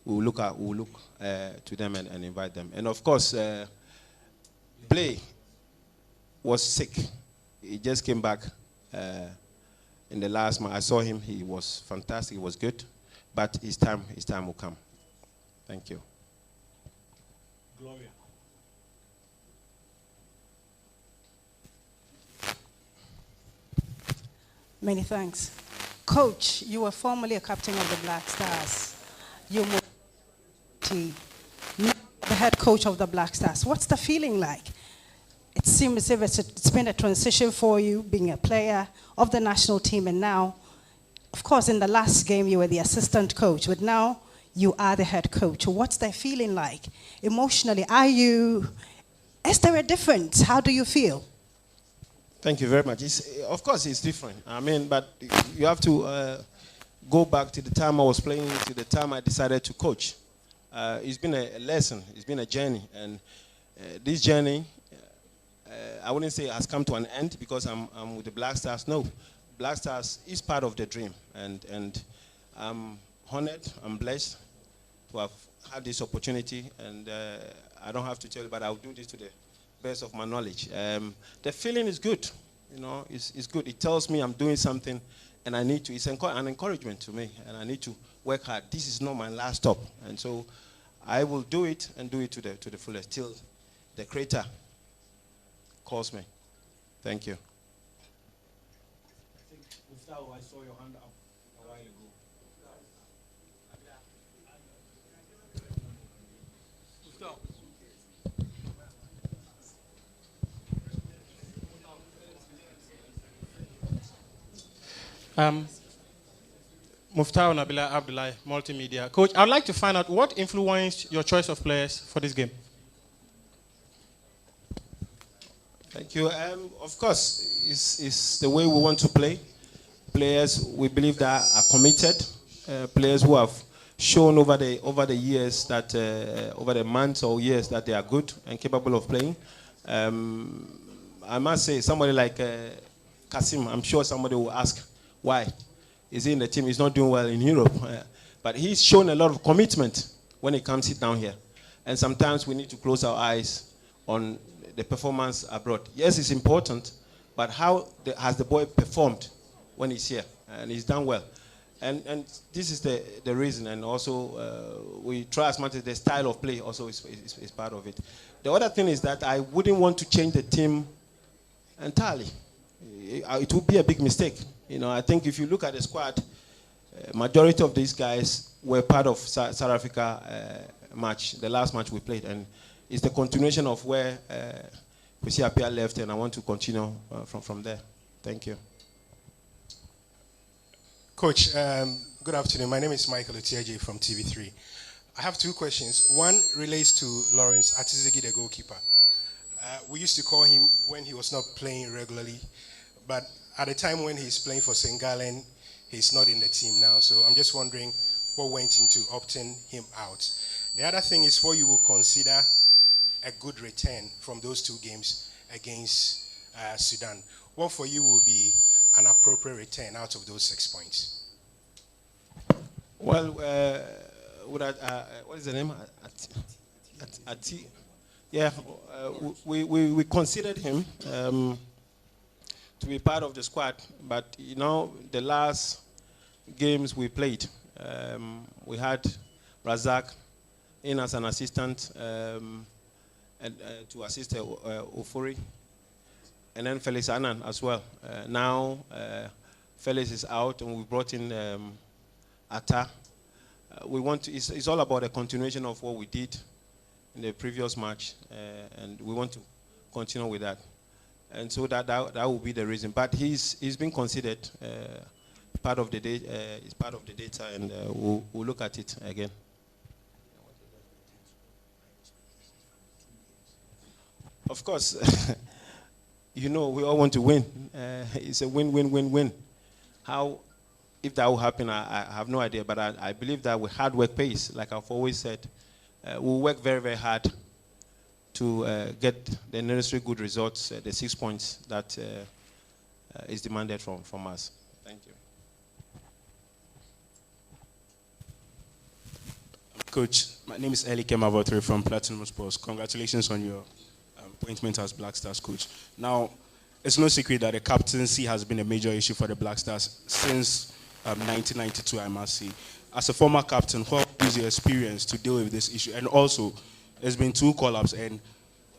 we will look to them and invite them. And of course, Play was sick. He just came back in the last month. I saw him. He was fantastic. He was good, but his time will come. Thank you. Gloria. Many thanks. Coach, you were formerly a captain of the Black Stars. You moved to the head coach of the Black Stars. What's the feeling like? It seems as if it's been a transition for you, being a player of the national team, and now, of course, in the last game you were the assistant coach, but now you are the head coach. What's that feeling like? Emotionally, is there a difference? How do you feel? Thank you very much. Of course, it's different. I mean, but you have to go back to the time I was playing, to the time I decided to coach. It's been a lesson. It's been a journey. And this journey, I wouldn't say it has come to an end because I'm with the Black Stars. No, Black Stars is part of the dream. And I'm honored, I'm blessed to have had this opportunity. And I don't have to tell you, but I'll do this to the best of my knowledge. The feeling is good, it's good. It tells me I'm doing something and I need to, it's an encouragement to me and I need to work hard. This is not my last stop. And so I will do it and do it to the fullest till the Creator calls me. Thank you. I think, Gustavo, I saw your hand up a while ago. Muftau Nabila Abdullahi, Multimedia. Coach, I'd like to find out what influenced your choice of players for this game. Thank you. Of course, it's the way we want to play. Players we believe that are committed. Players who have shown over the years that over the months or years that they are good and capable of playing. I must say, somebody like Kasim, I'm sure somebody will ask why is he in the team. He's not doing well in Europe, but he's shown a lot of commitment when he comes sit down here. And sometimes we need to close our eyes on the performance abroad. Yes, it's important, but how has the boy performed when he's here? And he's done well. And this is the reason. And also, we try as much as the style of play also is part of it. The other thing is that I wouldn't want to change the team entirely. It would be a big mistake. I think if you look at the squad, majority of these guys were part of South Africa match, the last match we played. And it's the continuation of where Kwesi Appiah left, and I want to continue from there. Thank you. Coach, good afternoon. My name is Michael Otieje from TV3. I have two questions. One relates to Lawrence Atizigi, the goalkeeper. We used to call him when he was not playing regularly, but at the time when he's playing for St. Gallen, he's not in the team now. So I'm just wondering what went into opting him out. The other thing is what you will consider a good return from those two games against Sudan. What for you will be an appropriate return out of those 6 points? Well, what is the name? Yeah, we considered him. to be part of the squad. But you know, the last games we played, we had Razak in as an assistant and to assist Ofori, and then Felix Annan as well. Now Felix is out, and we brought in Atta. We want to, it's all about a continuation of what we did in the previous match, and we want to continue with that. And so that will be the reason. But he's been considered part of the is part of the data, and we'll look at it again. Of course, you know, we all want to win. It's a win-win-win-win. How, if that will happen, I have no idea. But I believe that with hard work pays, like I've always said, we'll work very, very hard to get the necessary good results, the 6 points that is demanded from us. Thank you. Coach, my name is Eli Kemavotre from Platinum Sports. Congratulations on your appointment as Black Stars coach. Now, it's no secret that the captaincy has been a major issue for the Black Stars since 1992, I must say. As a former captain, what is your experience to deal with this issue? And also, there's been 2 call-ups, and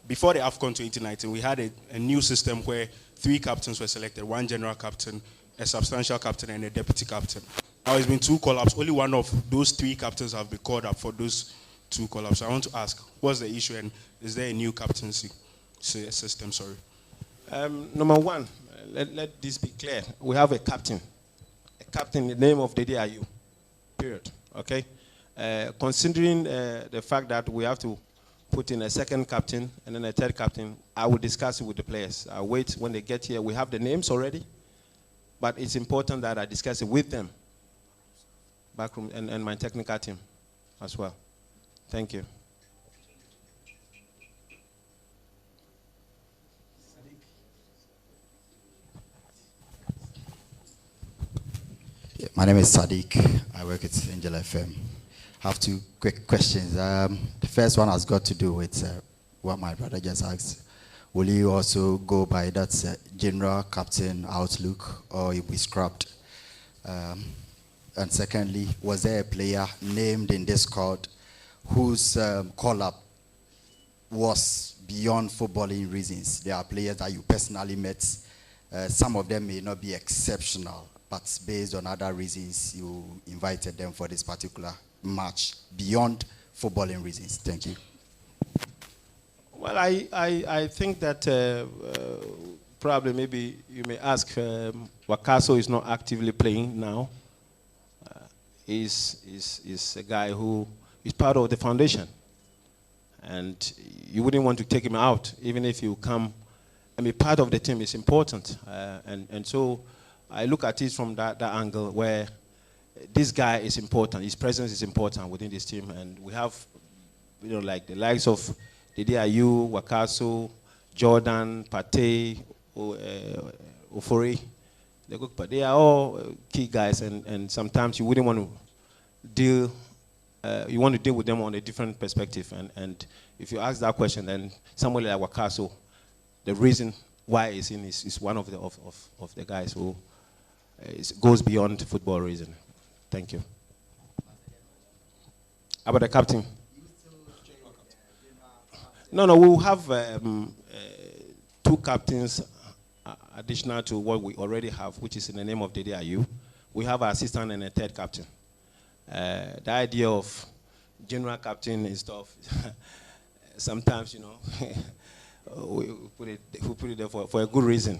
before the AFCON 2019, we had a new system where 3 captains were selected, 1 general captain, a substantial captain, and a deputy captain. Now, it's been 2 call-ups. Only one of those 3 captains have been called up for those 2 call-ups. So I want to ask, what's the issue, and is there a new captaincy system? Sorry. Number 1, let this be clear. We have a captain. A captain, the name of the day are you. Period. Okay? Considering the fact that we have to put in a 2nd captain and then a 3rd captain, I will discuss it with the players. I'll wait when they get here. We have the names already, but it's important that I discuss it with them, backroom, and my technical team as well. Thank you. My name is Sadiq. I work at Angel FM. I have 2 quick questions. The first one has got to do with what my brother just asked. Will you also go by that general captain outlook, or you'll be scrapped? And secondly, was there a player named in this squad whose call-up was beyond footballing reasons? There are players that you personally met. Some of them may not be exceptional, but based on other reasons, you invited them for this particular match beyond footballing reasons. Thank you. Well, I think that probably maybe you may ask, Wakaso is not actively playing now. He's a guy who is part of the foundation. And you wouldn't want to take him out, even if you come. I mean, part of the team is important. And so I look at it from that angle where this guy is important. His presence is important within this team. And we have, you know, like the likes of Dede Ayew, Wakaso, Jordan, Partey, Ofori. They are all key guys, and sometimes you wouldn't want to deal, you want to deal with them on a different perspective. And if you ask that question, then somebody like Wakaso, the reason why he's in is one of the guys who goes beyond football reason. Thank you. About the captain? No, we'll have 2 captains additional to what we already have, which is in the name of Dede Ayew. We have an assistant and a 3rd captain. The idea of general captain and stuff, sometimes, you know, we put it there for a good reason.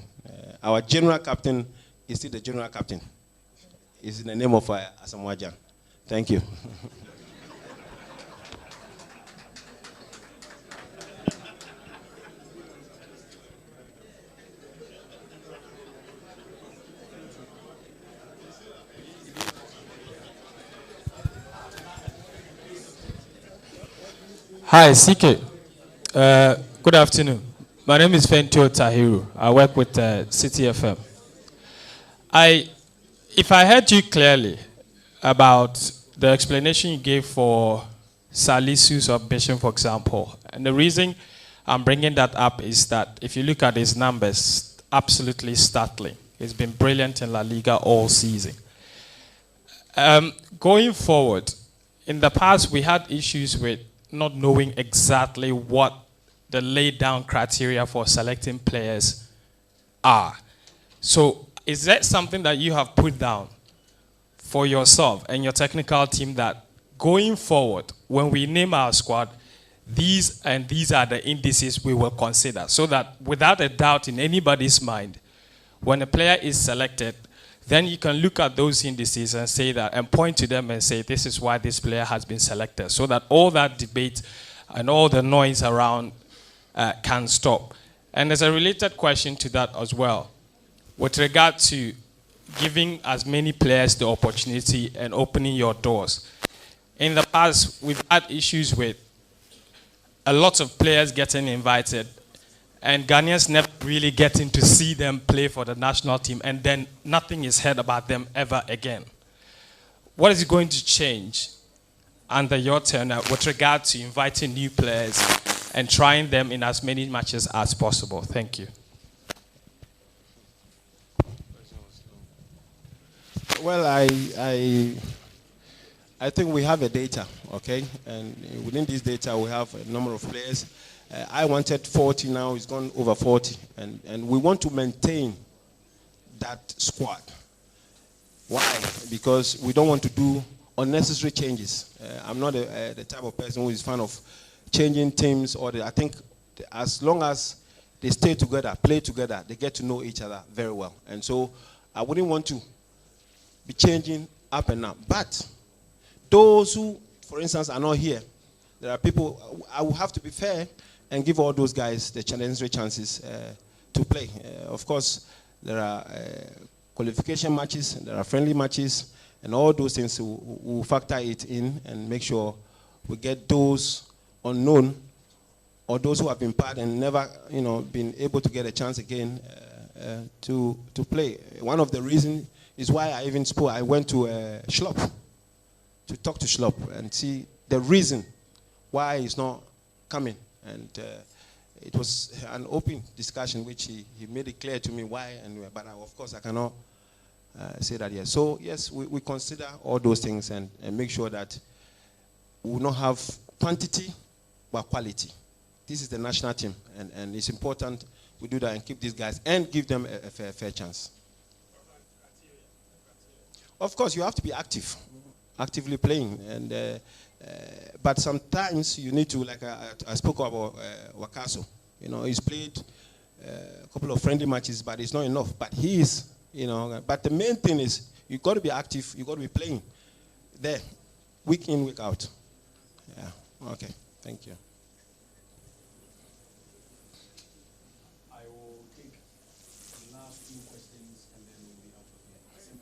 Our general captain is still the general captain. It's in the name of Asamoah. Thank you. Hi, CK. Good afternoon. My name is Fentio Tahiru. I work with City FM. If I heard you clearly about the explanation you gave for Salisu's submission, for example, and the reason I'm bringing that up is that if you look at his numbers, absolutely startling. He's been brilliant in La Liga all season. Going forward, in the past we had issues with not knowing exactly what the laid down criteria for selecting players are. So is that something that you have put down for yourself and your technical team, that going forward, when we name our squad, these are the indices we will consider, so that without a doubt in anybody's mind, when a player is selected, then you can look at those indices and say that, and point to them and say, this is why this player has been selected, so that all that debate and all the noise around can stop. And there's a related question to that as well, with regard to giving as many players the opportunity and opening your doors. In the past, we've had issues with a lot of players getting invited, and Ghanaians never really getting to see them play for the national team, and then nothing is heard about them ever again. What is going to change under your tenure with regard to inviting new players and trying them in as many matches as possible? Thank you. Well, I think we have a data, okay? And within this data, we have a number of players. I wanted 40, now it's gone over 40. And we want to maintain that squad. Why? Because we don't want to do unnecessary changes. I'm not the type of person who is fan of changing teams. I think as long as they stay together, play together, they get to know each other very well. And so I wouldn't want to be changing up and up. But those who, for instance, are not here, there are people, I will have to be fair and give all those guys the necessary chances to play. Of course, there are qualification matches, there are friendly matches, and all those things will factor it in and make sure we get those unknown or those who have been part and never, been able to get a chance again to play. One of the reasons is why I even spoke. I went to Schlop to talk to Schlop and see the reason why he's not coming. And it was an open discussion which he made it clear to me why, but of course I cannot say that yet. So yes, we consider all those things and make sure that we will not have quantity but quality. This is the national team, and it's important we do that and keep these guys and give them a fair chance. Of course, you have to be actively playing, and but sometimes you need to, like I spoke about Wakaso. He's played a couple of friendly matches, but it's not enough. But he is, But the main thing is you got to be active. You got to be playing there, week in, week out. Yeah. Okay. Thank you. I will take the last few questions and then we'll be out of here.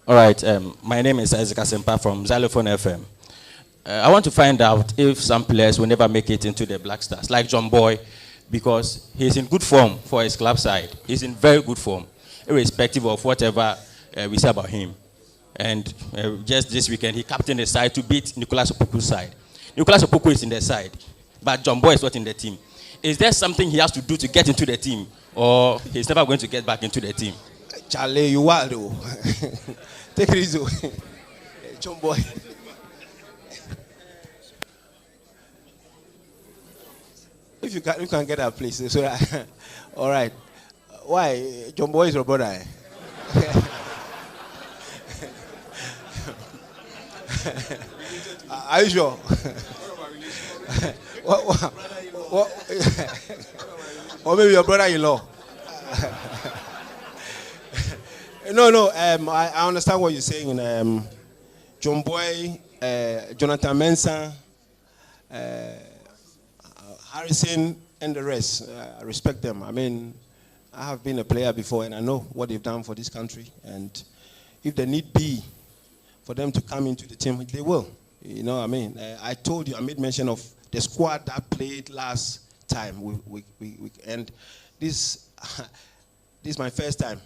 All right, my name is Isaac Asempa from Xylophone FM. I want to find out if some players will never make it into the Black Stars, like John Boy, because he's in good form for his club side. He's in very good form, irrespective of whatever we say about him. And just this weekend, he captained the side to beat Nicolas Opoku's side. Nicolas Opoku is in the side, but John Boy is not in the team. Is there something he has to do to get into the team, or he's never going to get back into the team? Charlie, you wild though. Take it easy. John Boy. If you can get that place. So that, all right. Why? John Boy is your brother. Are you sure? What? Or maybe your brother-in-law. No. I understand what you're saying. John Boy, Jonathan Mensah, Harrison, and the rest. I respect them. I mean, I have been a player before, and I know what they've done for this country. And if the need be for them to come into the team, they will. You know what I mean? I told you, I made mention of the squad that played last time. And this is my first time.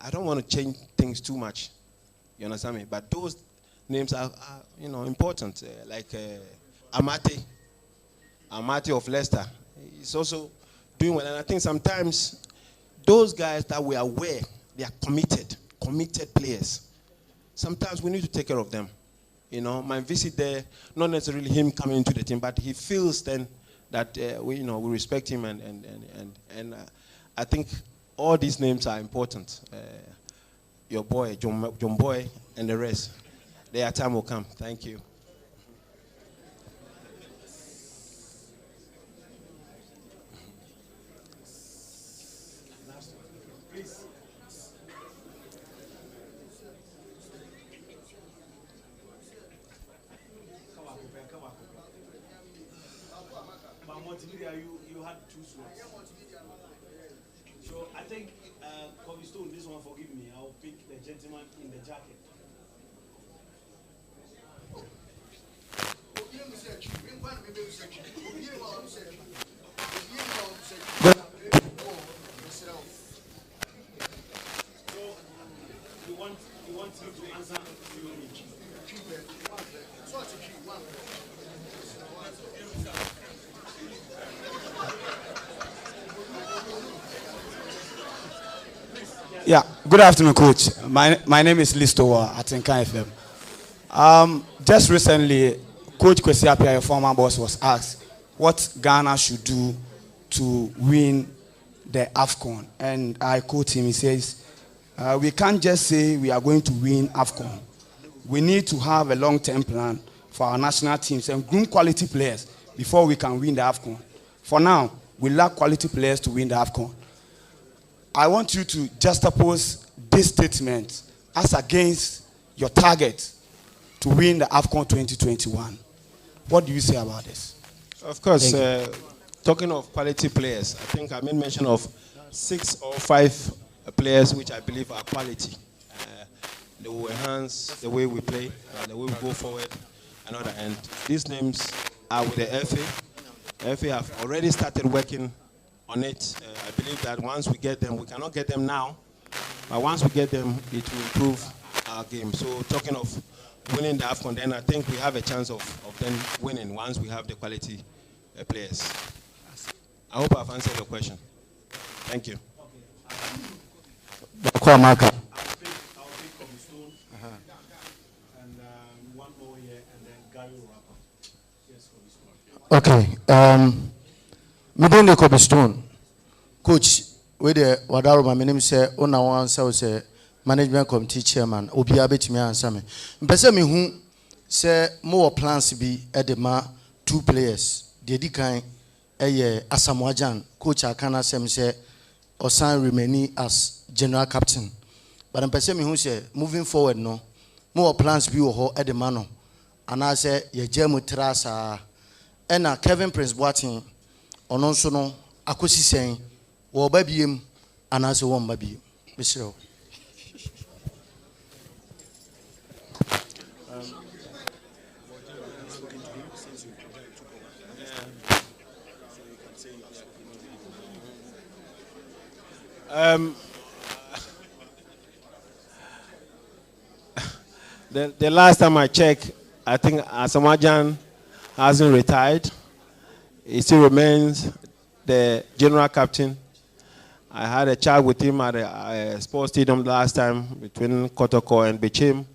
I don't want to change things too much. You understand me? But those names are important. Like Amate, Amati of Leicester. He's also doing well. And I think sometimes those guys that we are aware, they are committed players. Sometimes we need to take care of them. You know, my visit there, not necessarily him coming into the team, but he feels then that we respect him, and I think all these names are important. Your boy, John Boy, and the rest. Their time will come. Thank you. You had 2 slots. So I think, Kobe Stone, this one, forgive me, I'll pick the gentleman in the jacket. So you want him to answer you. Yeah, good afternoon, Coach. My name is Listo at Tenkan FM. Just recently, Coach Kwesi Appiah, your former boss, was asked what Ghana should do to win the AFCON. And I quote him, he says, we can't just say we are going to win AFCON. We need to have a long-term plan for our national teams and groom quality players before we can win the AFCON. For now, we lack quality players to win the AFCON. I want you to juxtapose this statement as against your target to win the AFCON 2021. What do you say about this? Of course, talking of quality players, I think I made mention of 6 or 5 players which I believe are quality. They will enhance the way we play, the way we go forward, and all that. And these names are with the FA. The FA have already started working on it. I believe that once we get them, we cannot get them now, but once we get them, it will improve our game. So talking of winning the AFCON, then I think we have a chance of them winning once we have the quality players. I hope I've answered your question. Thank you. I'll pick Kobe Stone, and one more here, and then Gary will wrap up. Yes, Kobe Stone. Okay. Midende Kobe Stone. Coach, with the Wadaro, my name is Ona Wan Say Management Committee Chairman, Obia Betimi answer me. Mpese me who say more plans to be at the 2 players. The Dikai Asamoah Coach Akana Sem say Osan remaining as general captain. But mpese me who say moving forward no more plans be at the mano. And I say ye jemu trasa ena Kelvin Prince Boateng ono nso no akosi sen wo ba biem anase wo mba biem misrew. The last time I checked, I think Asamoah hasn't retired. He still remains the general captain. I had a chat with him at a sports stadium last time between Kotoko and Bechim.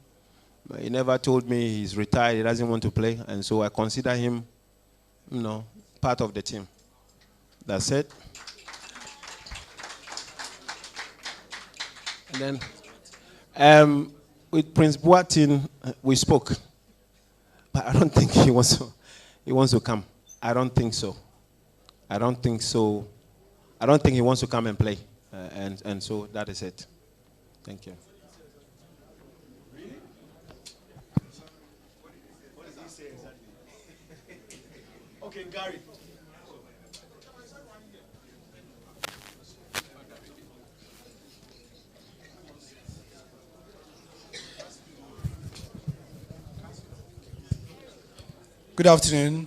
He never told me he's retired, he doesn't want to play, and so I consider him, part of the team. That's it. And then with Prince Boateng, we spoke, but I don't think he wants to come. I don't think so. I don't think so. I don't think he wants to come and play. And so that is it. Thank you. What does he say exactly? Okay, Gary. Good afternoon.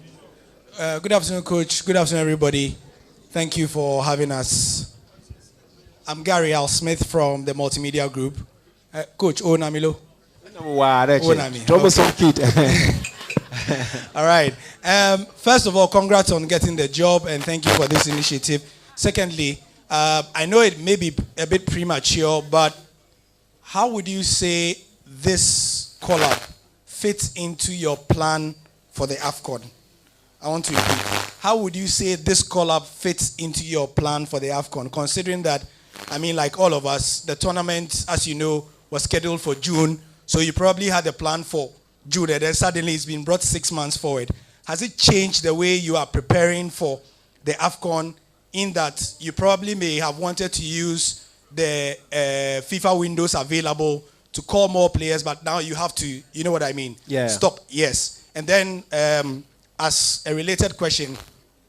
Good afternoon, Coach. Good afternoon, everybody. Thank you for having us. I'm Gary Al Smith from the Multimedia Group. Coach, Onamilo. Onami. All right. First of all, congrats on getting the job and thank you for this initiative. Secondly, I know it may be a bit premature, but how would you say this call-up fits into your plan for the AFCON? I want to repeat. How would you say this call-up fits into your plan for the AFCON, considering that, I mean, like all of us, the tournament, as you know, was scheduled for June, so you probably had a plan for June, and then suddenly it's been brought 6 months forward. Has it changed the way you are preparing for the AFCON, in that you probably may have wanted to use the FIFA windows available to call more players, but now you have to, you know what I mean? Yeah. Stop, yes. And then, as a related question,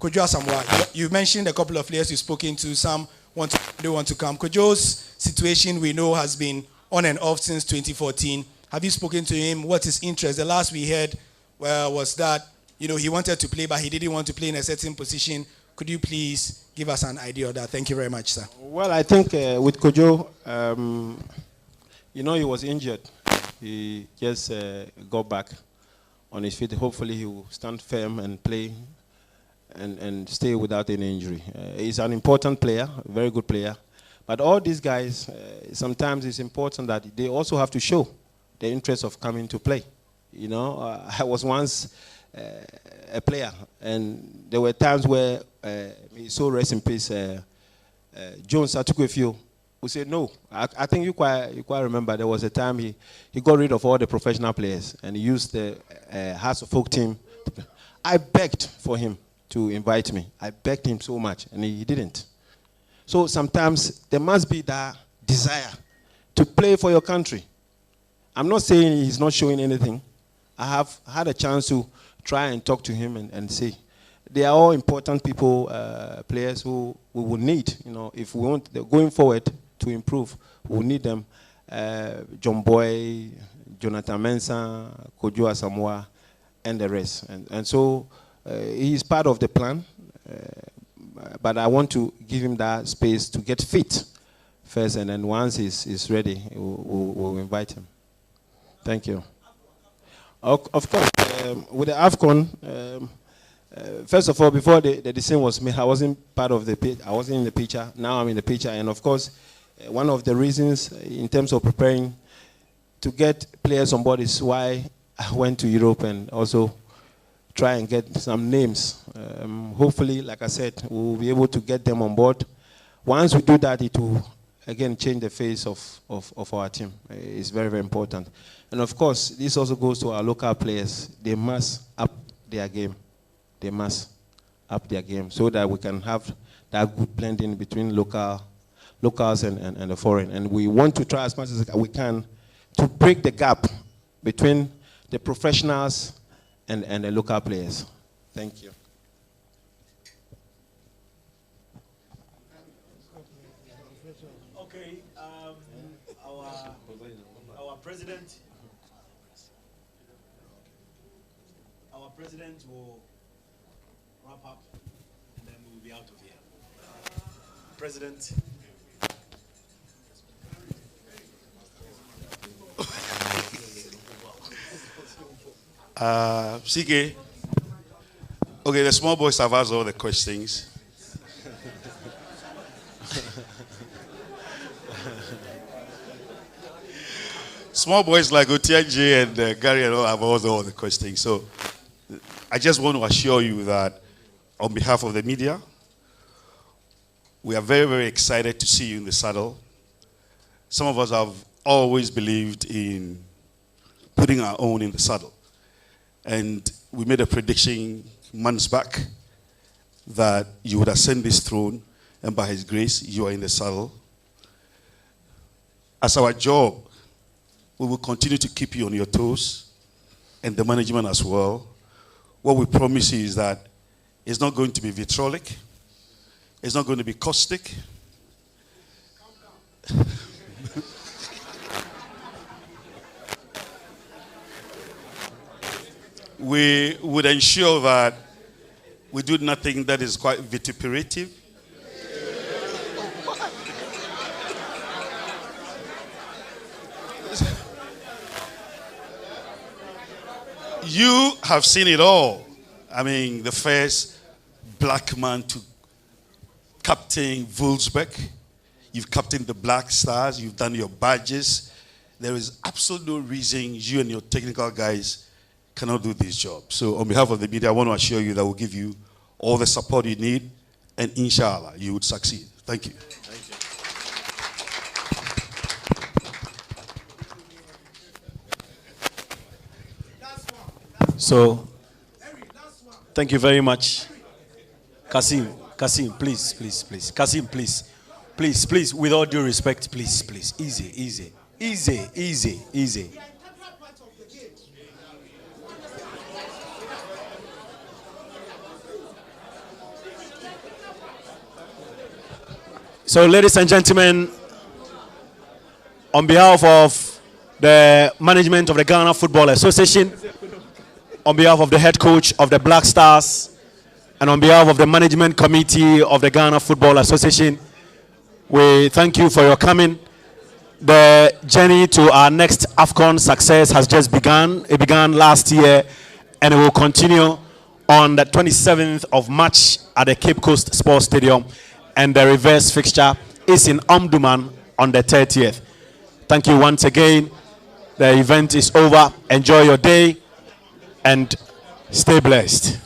Kojo Asamoah, you mentioned a couple of players you've spoken to, some don't want to come. Kojo's situation we know has been on and off since 2014. Have you spoken to him? What is his interest? The last we heard was that, you know, he wanted to play, but he didn't want to play in a certain position. Could you please give us an idea of that? Thank you very much, sir. Well, I think with Kojo, you know, he was injured. He just got back on his feet. Hopefully he will stand firm and play and stay without any injury. He's an important player, a very good player. But all these guys, sometimes it's important that they also have to show the interest of coming to play. You know, I was once a player, and there were times where, so rest in peace, Jones Atukwefiu, who said no. I think you quite remember there was a time he got rid of all the professional players and he used the Hearts of Folk team. I begged for him to invite me. I begged him so much, and he didn't. So sometimes there must be that desire to play for your country. I'm not saying he's not showing anything. I have had a chance to try and talk to him and see. They are all important people, players who we will need. You know, if we want going forward to improve, we will need them. John Boy, Jonathan Mensah, Kojo Asamoah, and the rest. And so he's part of the plan. But I want to give him that space to get fit first, and then once he's ready, we'll invite him. Thank you. Of course, with the AFCON, first of all, before the decision was made, I wasn't part of the pitch. I wasn't in the picture. Now I'm in the picture, and of course, one of the reasons in terms of preparing to get players on board is why I went to Europe and also try and get some names. Hopefully, like I said, we'll be able to get them on board. Once we do that, it will, again, change the face of our team. It's very, very important. And of course, this also goes to our local players. They must up their game. They must up their game so that we can have that good blending between locals and the foreign. And we want to try as much as we can to break the gap between the professionals and the local players. Thank you. Okay, our president will wrap up, and then we'll be out of here. President. CK, okay, the small boys have asked all the questions. Small boys like Otianje and Gary and all have asked all the questions. So I just want to assure you that on behalf of the media, we are very, very excited to see you in the saddle. Some of us have always believed in putting our own in the saddle. And we made a prediction months back that you would ascend this throne, and by His grace, you are in the saddle. As our job, we will continue to keep you on your toes, and the management as well. What we promise you is that it's not going to be vitriolic, it's not going to be caustic. We would ensure that we do nothing that is quite vituperative. You have seen it all. I mean, the first black man to captain Wolfsburg. You've captained the Black Stars. You've done your badges. There is absolutely no reason you and your technical guys cannot do this job. So on behalf of the media, I want to assure you that we'll give you all the support you need, and inshallah, you would succeed. Thank you. So, thank you very much. Kasim, please. Kasim, please, with all due respect, please. Easy. So, ladies and gentlemen, on behalf of the management of the Ghana Football Association, on behalf of the head coach of the Black Stars, and on behalf of the management committee of the Ghana Football Association, we thank you for your coming. The journey to our next AFCON success has just begun. It began last year, and it will continue on the 27th of March at the Cape Coast Sports Stadium, and the reverse fixture is in Omdurman on the 30th. Thank you once again. The event is over. Enjoy your day and stay blessed.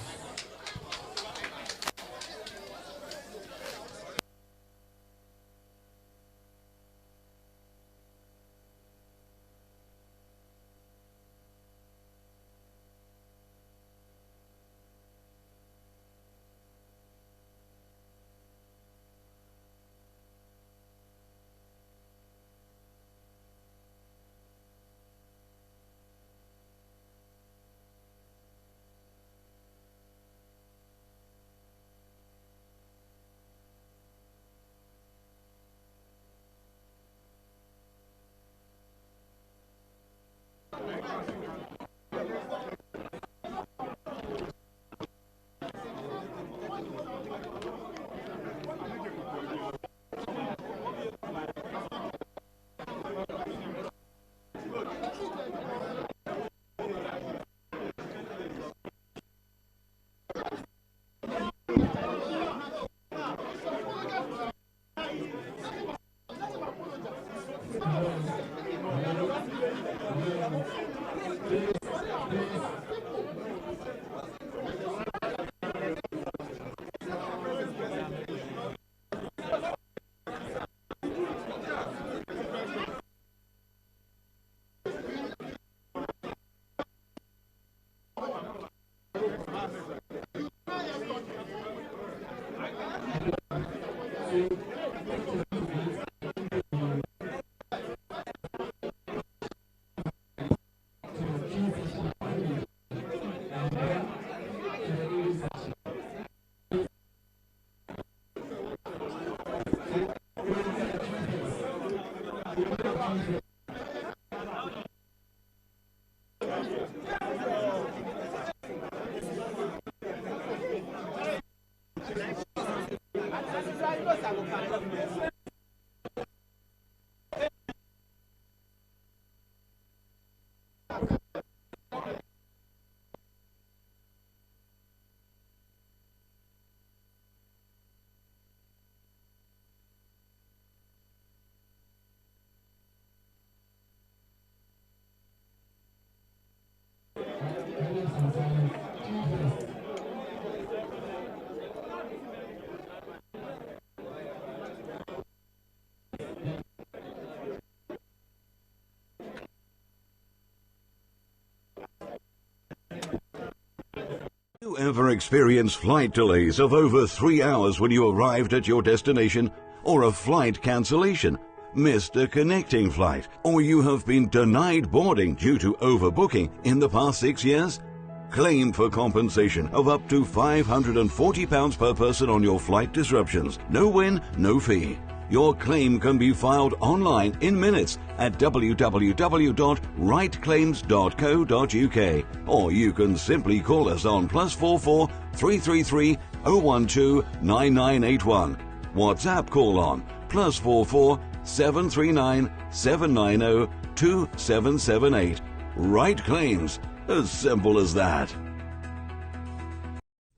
You ever experienced flight delays of over 3 hours when you arrived at your destination, or a flight cancellation, missed a connecting flight, or you have been denied boarding due to overbooking in the past 6 years? Claim for compensation of up to £540 per person on your flight disruptions. No win, no fee. Your claim can be filed online in minutes at www.rightclaims.co.uk, or you can simply call us on +44 333 012 9981. WhatsApp call on +44 739 790 2778. Right Claims, As simple as that.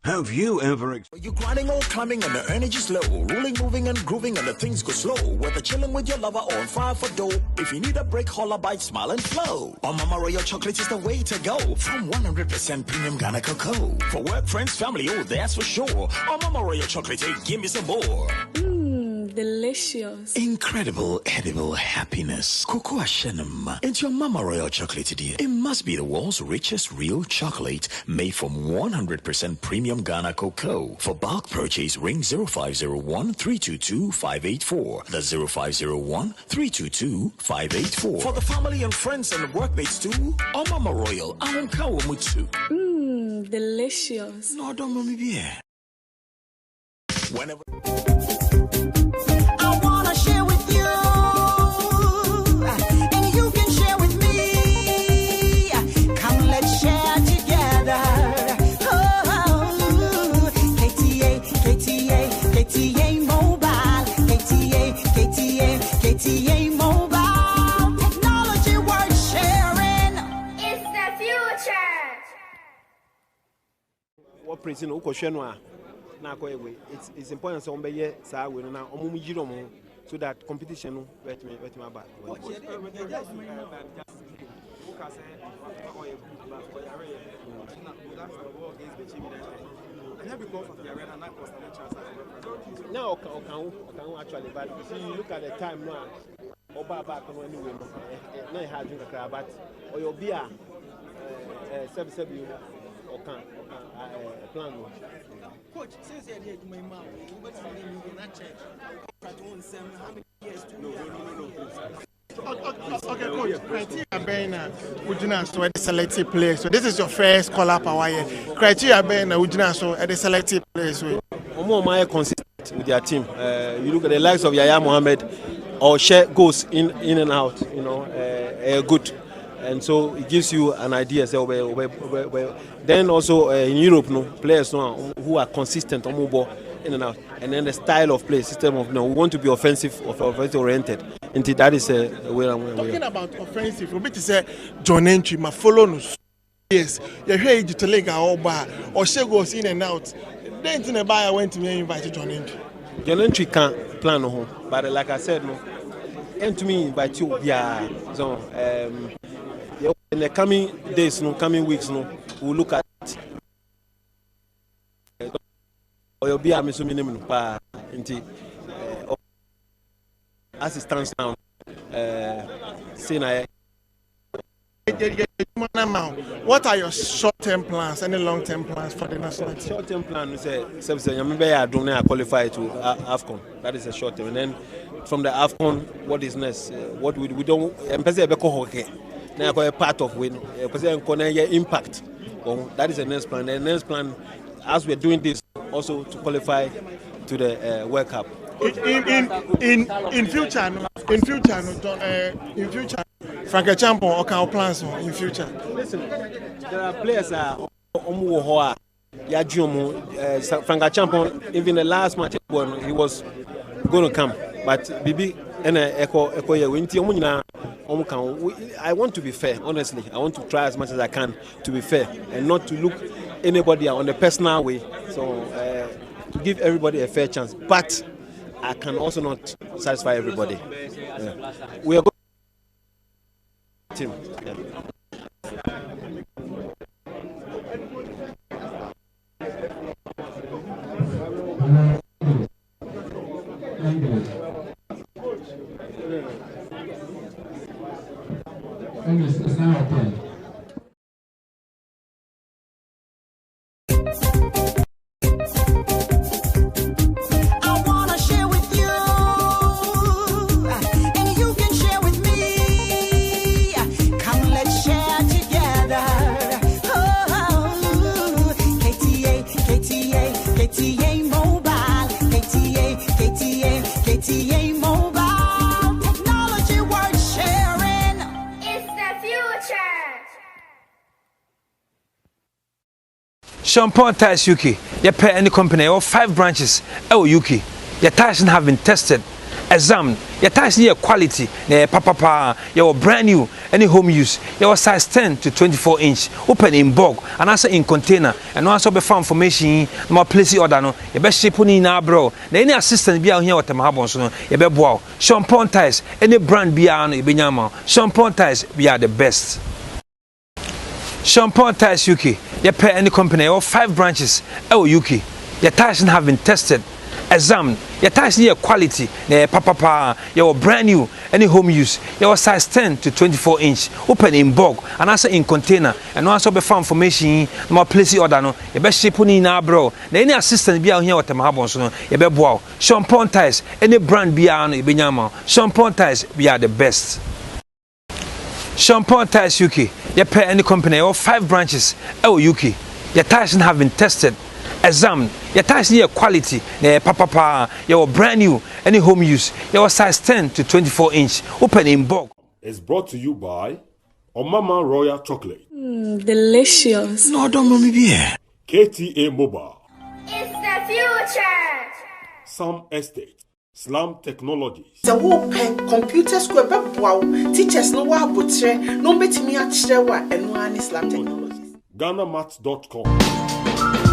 Have you ever You're grinding or climbing and the energy's low, rolling, moving and grooving and the things go slow. Whether chilling with your lover or on fire for dough, if you need a break, holla, bite, smile and flow. On Mama Royal chocolate is the way to go. From 100% premium Ghana cocoa. For work, friends, family, oh that's for sure. On Mama Royal chocolate, hey, give me some more. Delicious. Incredible edible happiness. Cocoa Shenum. It's your Mama Royal chocolate, dear. It must be the world's richest real chocolate made from 100% premium Ghana cocoa. For bulk purchase, ring 0501 322 584. That's 0501 322 584. For the family and friends and workmates too. On Mama Royal, I won't cow too. Delicious. No, don't mommy be. Whenever. KTA Mobile, technology worth sharing. It's the future. What president Ukoshenwa na ko ewe it's important so mbeye saa we na omumu jiro mo so that competition no wet me about. Now, can actually, but see, you look at the time now, Oba back on anyway, no hard drink a crab, or your beer, 7 or can plan. Coach, since I did my mouth, what's the name in that church? How many years? Okay, coach. Criteria being Ujina so at the selected players. So this is your first call up our year. Criteria being Ujina so at the selected players. Omo consistent with their team. You look at the likes of Yaya Mohammed, or share goes in and out. You know, good, and so it gives you an idea. So then also in Europe, no players no, who are consistent on mobile in and out, and then the style of play, system of we want to be offensive oriented. And that is where I'm talking about offensive. We say John Entry, my follow nos. Yes, you hear you to leg our bar or she goes in and out. Then in the buyer went to me invite John Entry. John Entry can't plan no, but like I said, no, and to me invite you. Yeah, so in the coming days, no, coming weeks, no, we'll look at. Or you'll be a minimum pa into as it stands now. What are your short-term plans and long-term plans for the national team? Short-term plan is I don't qualify to AFCON. That is a short term. And then from the AFCON, what is next? What we don't. Now a part of win. Impact. Well, that is the next plan. The next plan, as we're doing this, also to qualify to the World Cup. In future, Frank Champo or our plans in future. Listen, there are players Frank Champo, even the last match he was going to come, but Bibi and I want to be fair, honestly. I want to try as much as I can to be fair and not to look anybody on the personal way. So to give everybody a fair chance, but I can also not satisfy everybody. Yeah. We are going team. Yeah. It's now open. KTA Mobile, KTA Mobile, technology worth sharing. It's the future. Shampoo Tires UK, your pay any company or 5 branches. Oh UK, your tires have been tested exam your ties near quality na papa your brand new any home use your size 10 to 24 inch open in bulk and also in container and also be found information no place order no you be ship ni na bro na any assistant bia here watem habon so no you be boa Champon ties any brand bia no you be nyama Champon ties we are the best. Champon ties UK you pay any company or 5 branches UK your ties have been tested exam your ties near quality na papa your brand new any home use your size 10 to 24 inch open in bulk and also in container and also be found information no place order no you be ship ni na bro na any assistant bia here watem habon so no you be boa Champon ties any brand bia no you be nyama Champon ties we are the best. Champon ties UK you pay any company or 5 branches UK your ties have been tested exam your ties near quality na papa your brand new any home use your size 10 to 24 inch open in bulk is brought to you by Omama Royal Chocolate. Delicious. No, don't mommy beer. KTA Mobile. It's the future. Sam Estate. Slam Technologies. The open computer school wow teachers no wa botre no betimi a kire wa eno ani Slam Technologies. GhanaMats.com.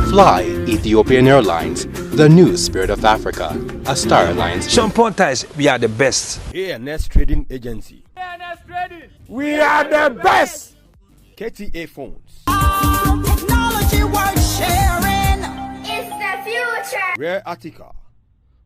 Fly Ethiopian Airlines, the new spirit of Africa, a Star Alliance. Champon ties we are the best. ANS Trading Agency. ANS Trading. We are the best. KTA Phones. Technology worth sharing. It's the future. Rare Attica.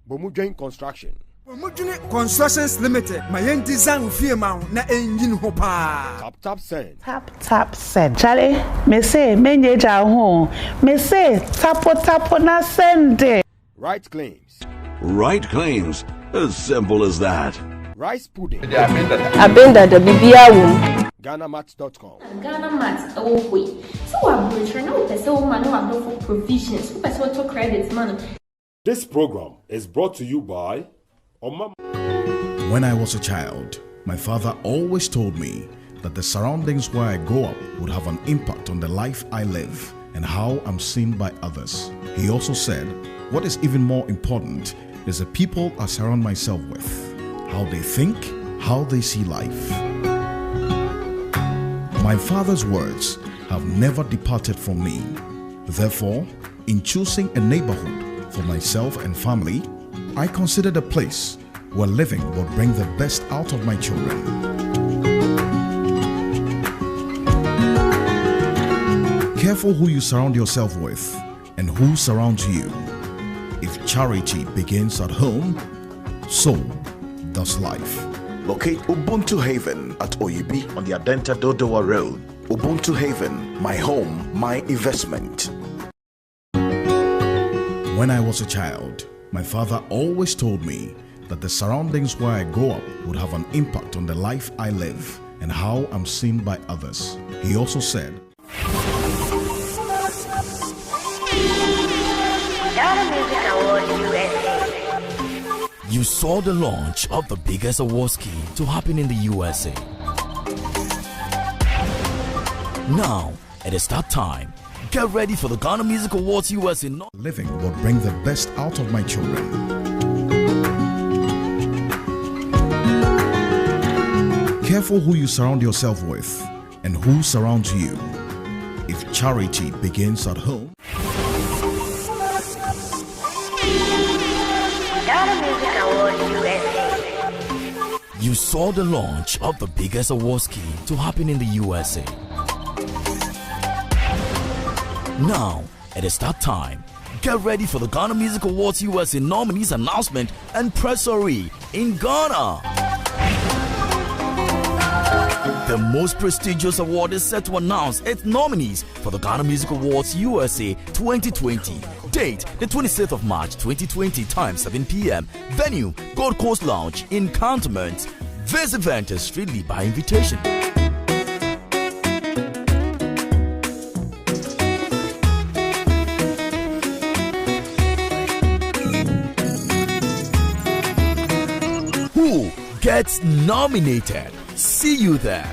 Bomujoin Construction. Bomujoin Constructions Limited. My end design fear mount na engine hopa. Tap Send. Tap Send. Charlie, me say menye ja ho. Me say tapo na send. Right Claims. Right Claims. As simple as that. Rice Pudding. Abenda the bibia wom. GhanaMats.com. Ghana Mats away. So I'm returning now person woman who have for provisions. Who person to credits man. This program is brought to you by Omama. When I was a child, my father always told me that the surroundings where I grow up would have an impact on the life I live and how I'm seen by others. He also said, what is even more important is the people I surround myself with, how they think, how they see life. My father's words have never departed from me. Therefore, in choosing a neighborhood for myself and family, I considered a place where living would bring the best out of my children. Careful who you surround yourself with and who surrounds you. If charity begins at home, so does life. Locate Ubuntu Haven at Oyibi on the Adenta Dodowa Road. Ubuntu Haven, my home, my investment. When I was a child, my father always told me that the surroundings where I grow up would have an impact on the life I live and how I'm seen by others. He also said, You saw the launch of the biggest award scheme to happen in the USA. Now, it is that time. Get ready for the Ghana Music Awards USA. Living will bring the best out of my children. Careful who you surround yourself with and who surrounds you. If charity begins at home. Ghana Music Awards USA. You saw the launch of the biggest award scheme to happen in the USA. Now, it is that time. Get ready for the Ghana Music Awards USA nominees announcement and pressory in Ghana. The most prestigious award is set to announce its nominees for the Ghana Music Awards USA 2020. Date, the 26th of March 2020, time 7 p.m. Venue, Gold Coast Lounge in Cantonment. This event is strictly by invitation. Who gets nominated? See you there.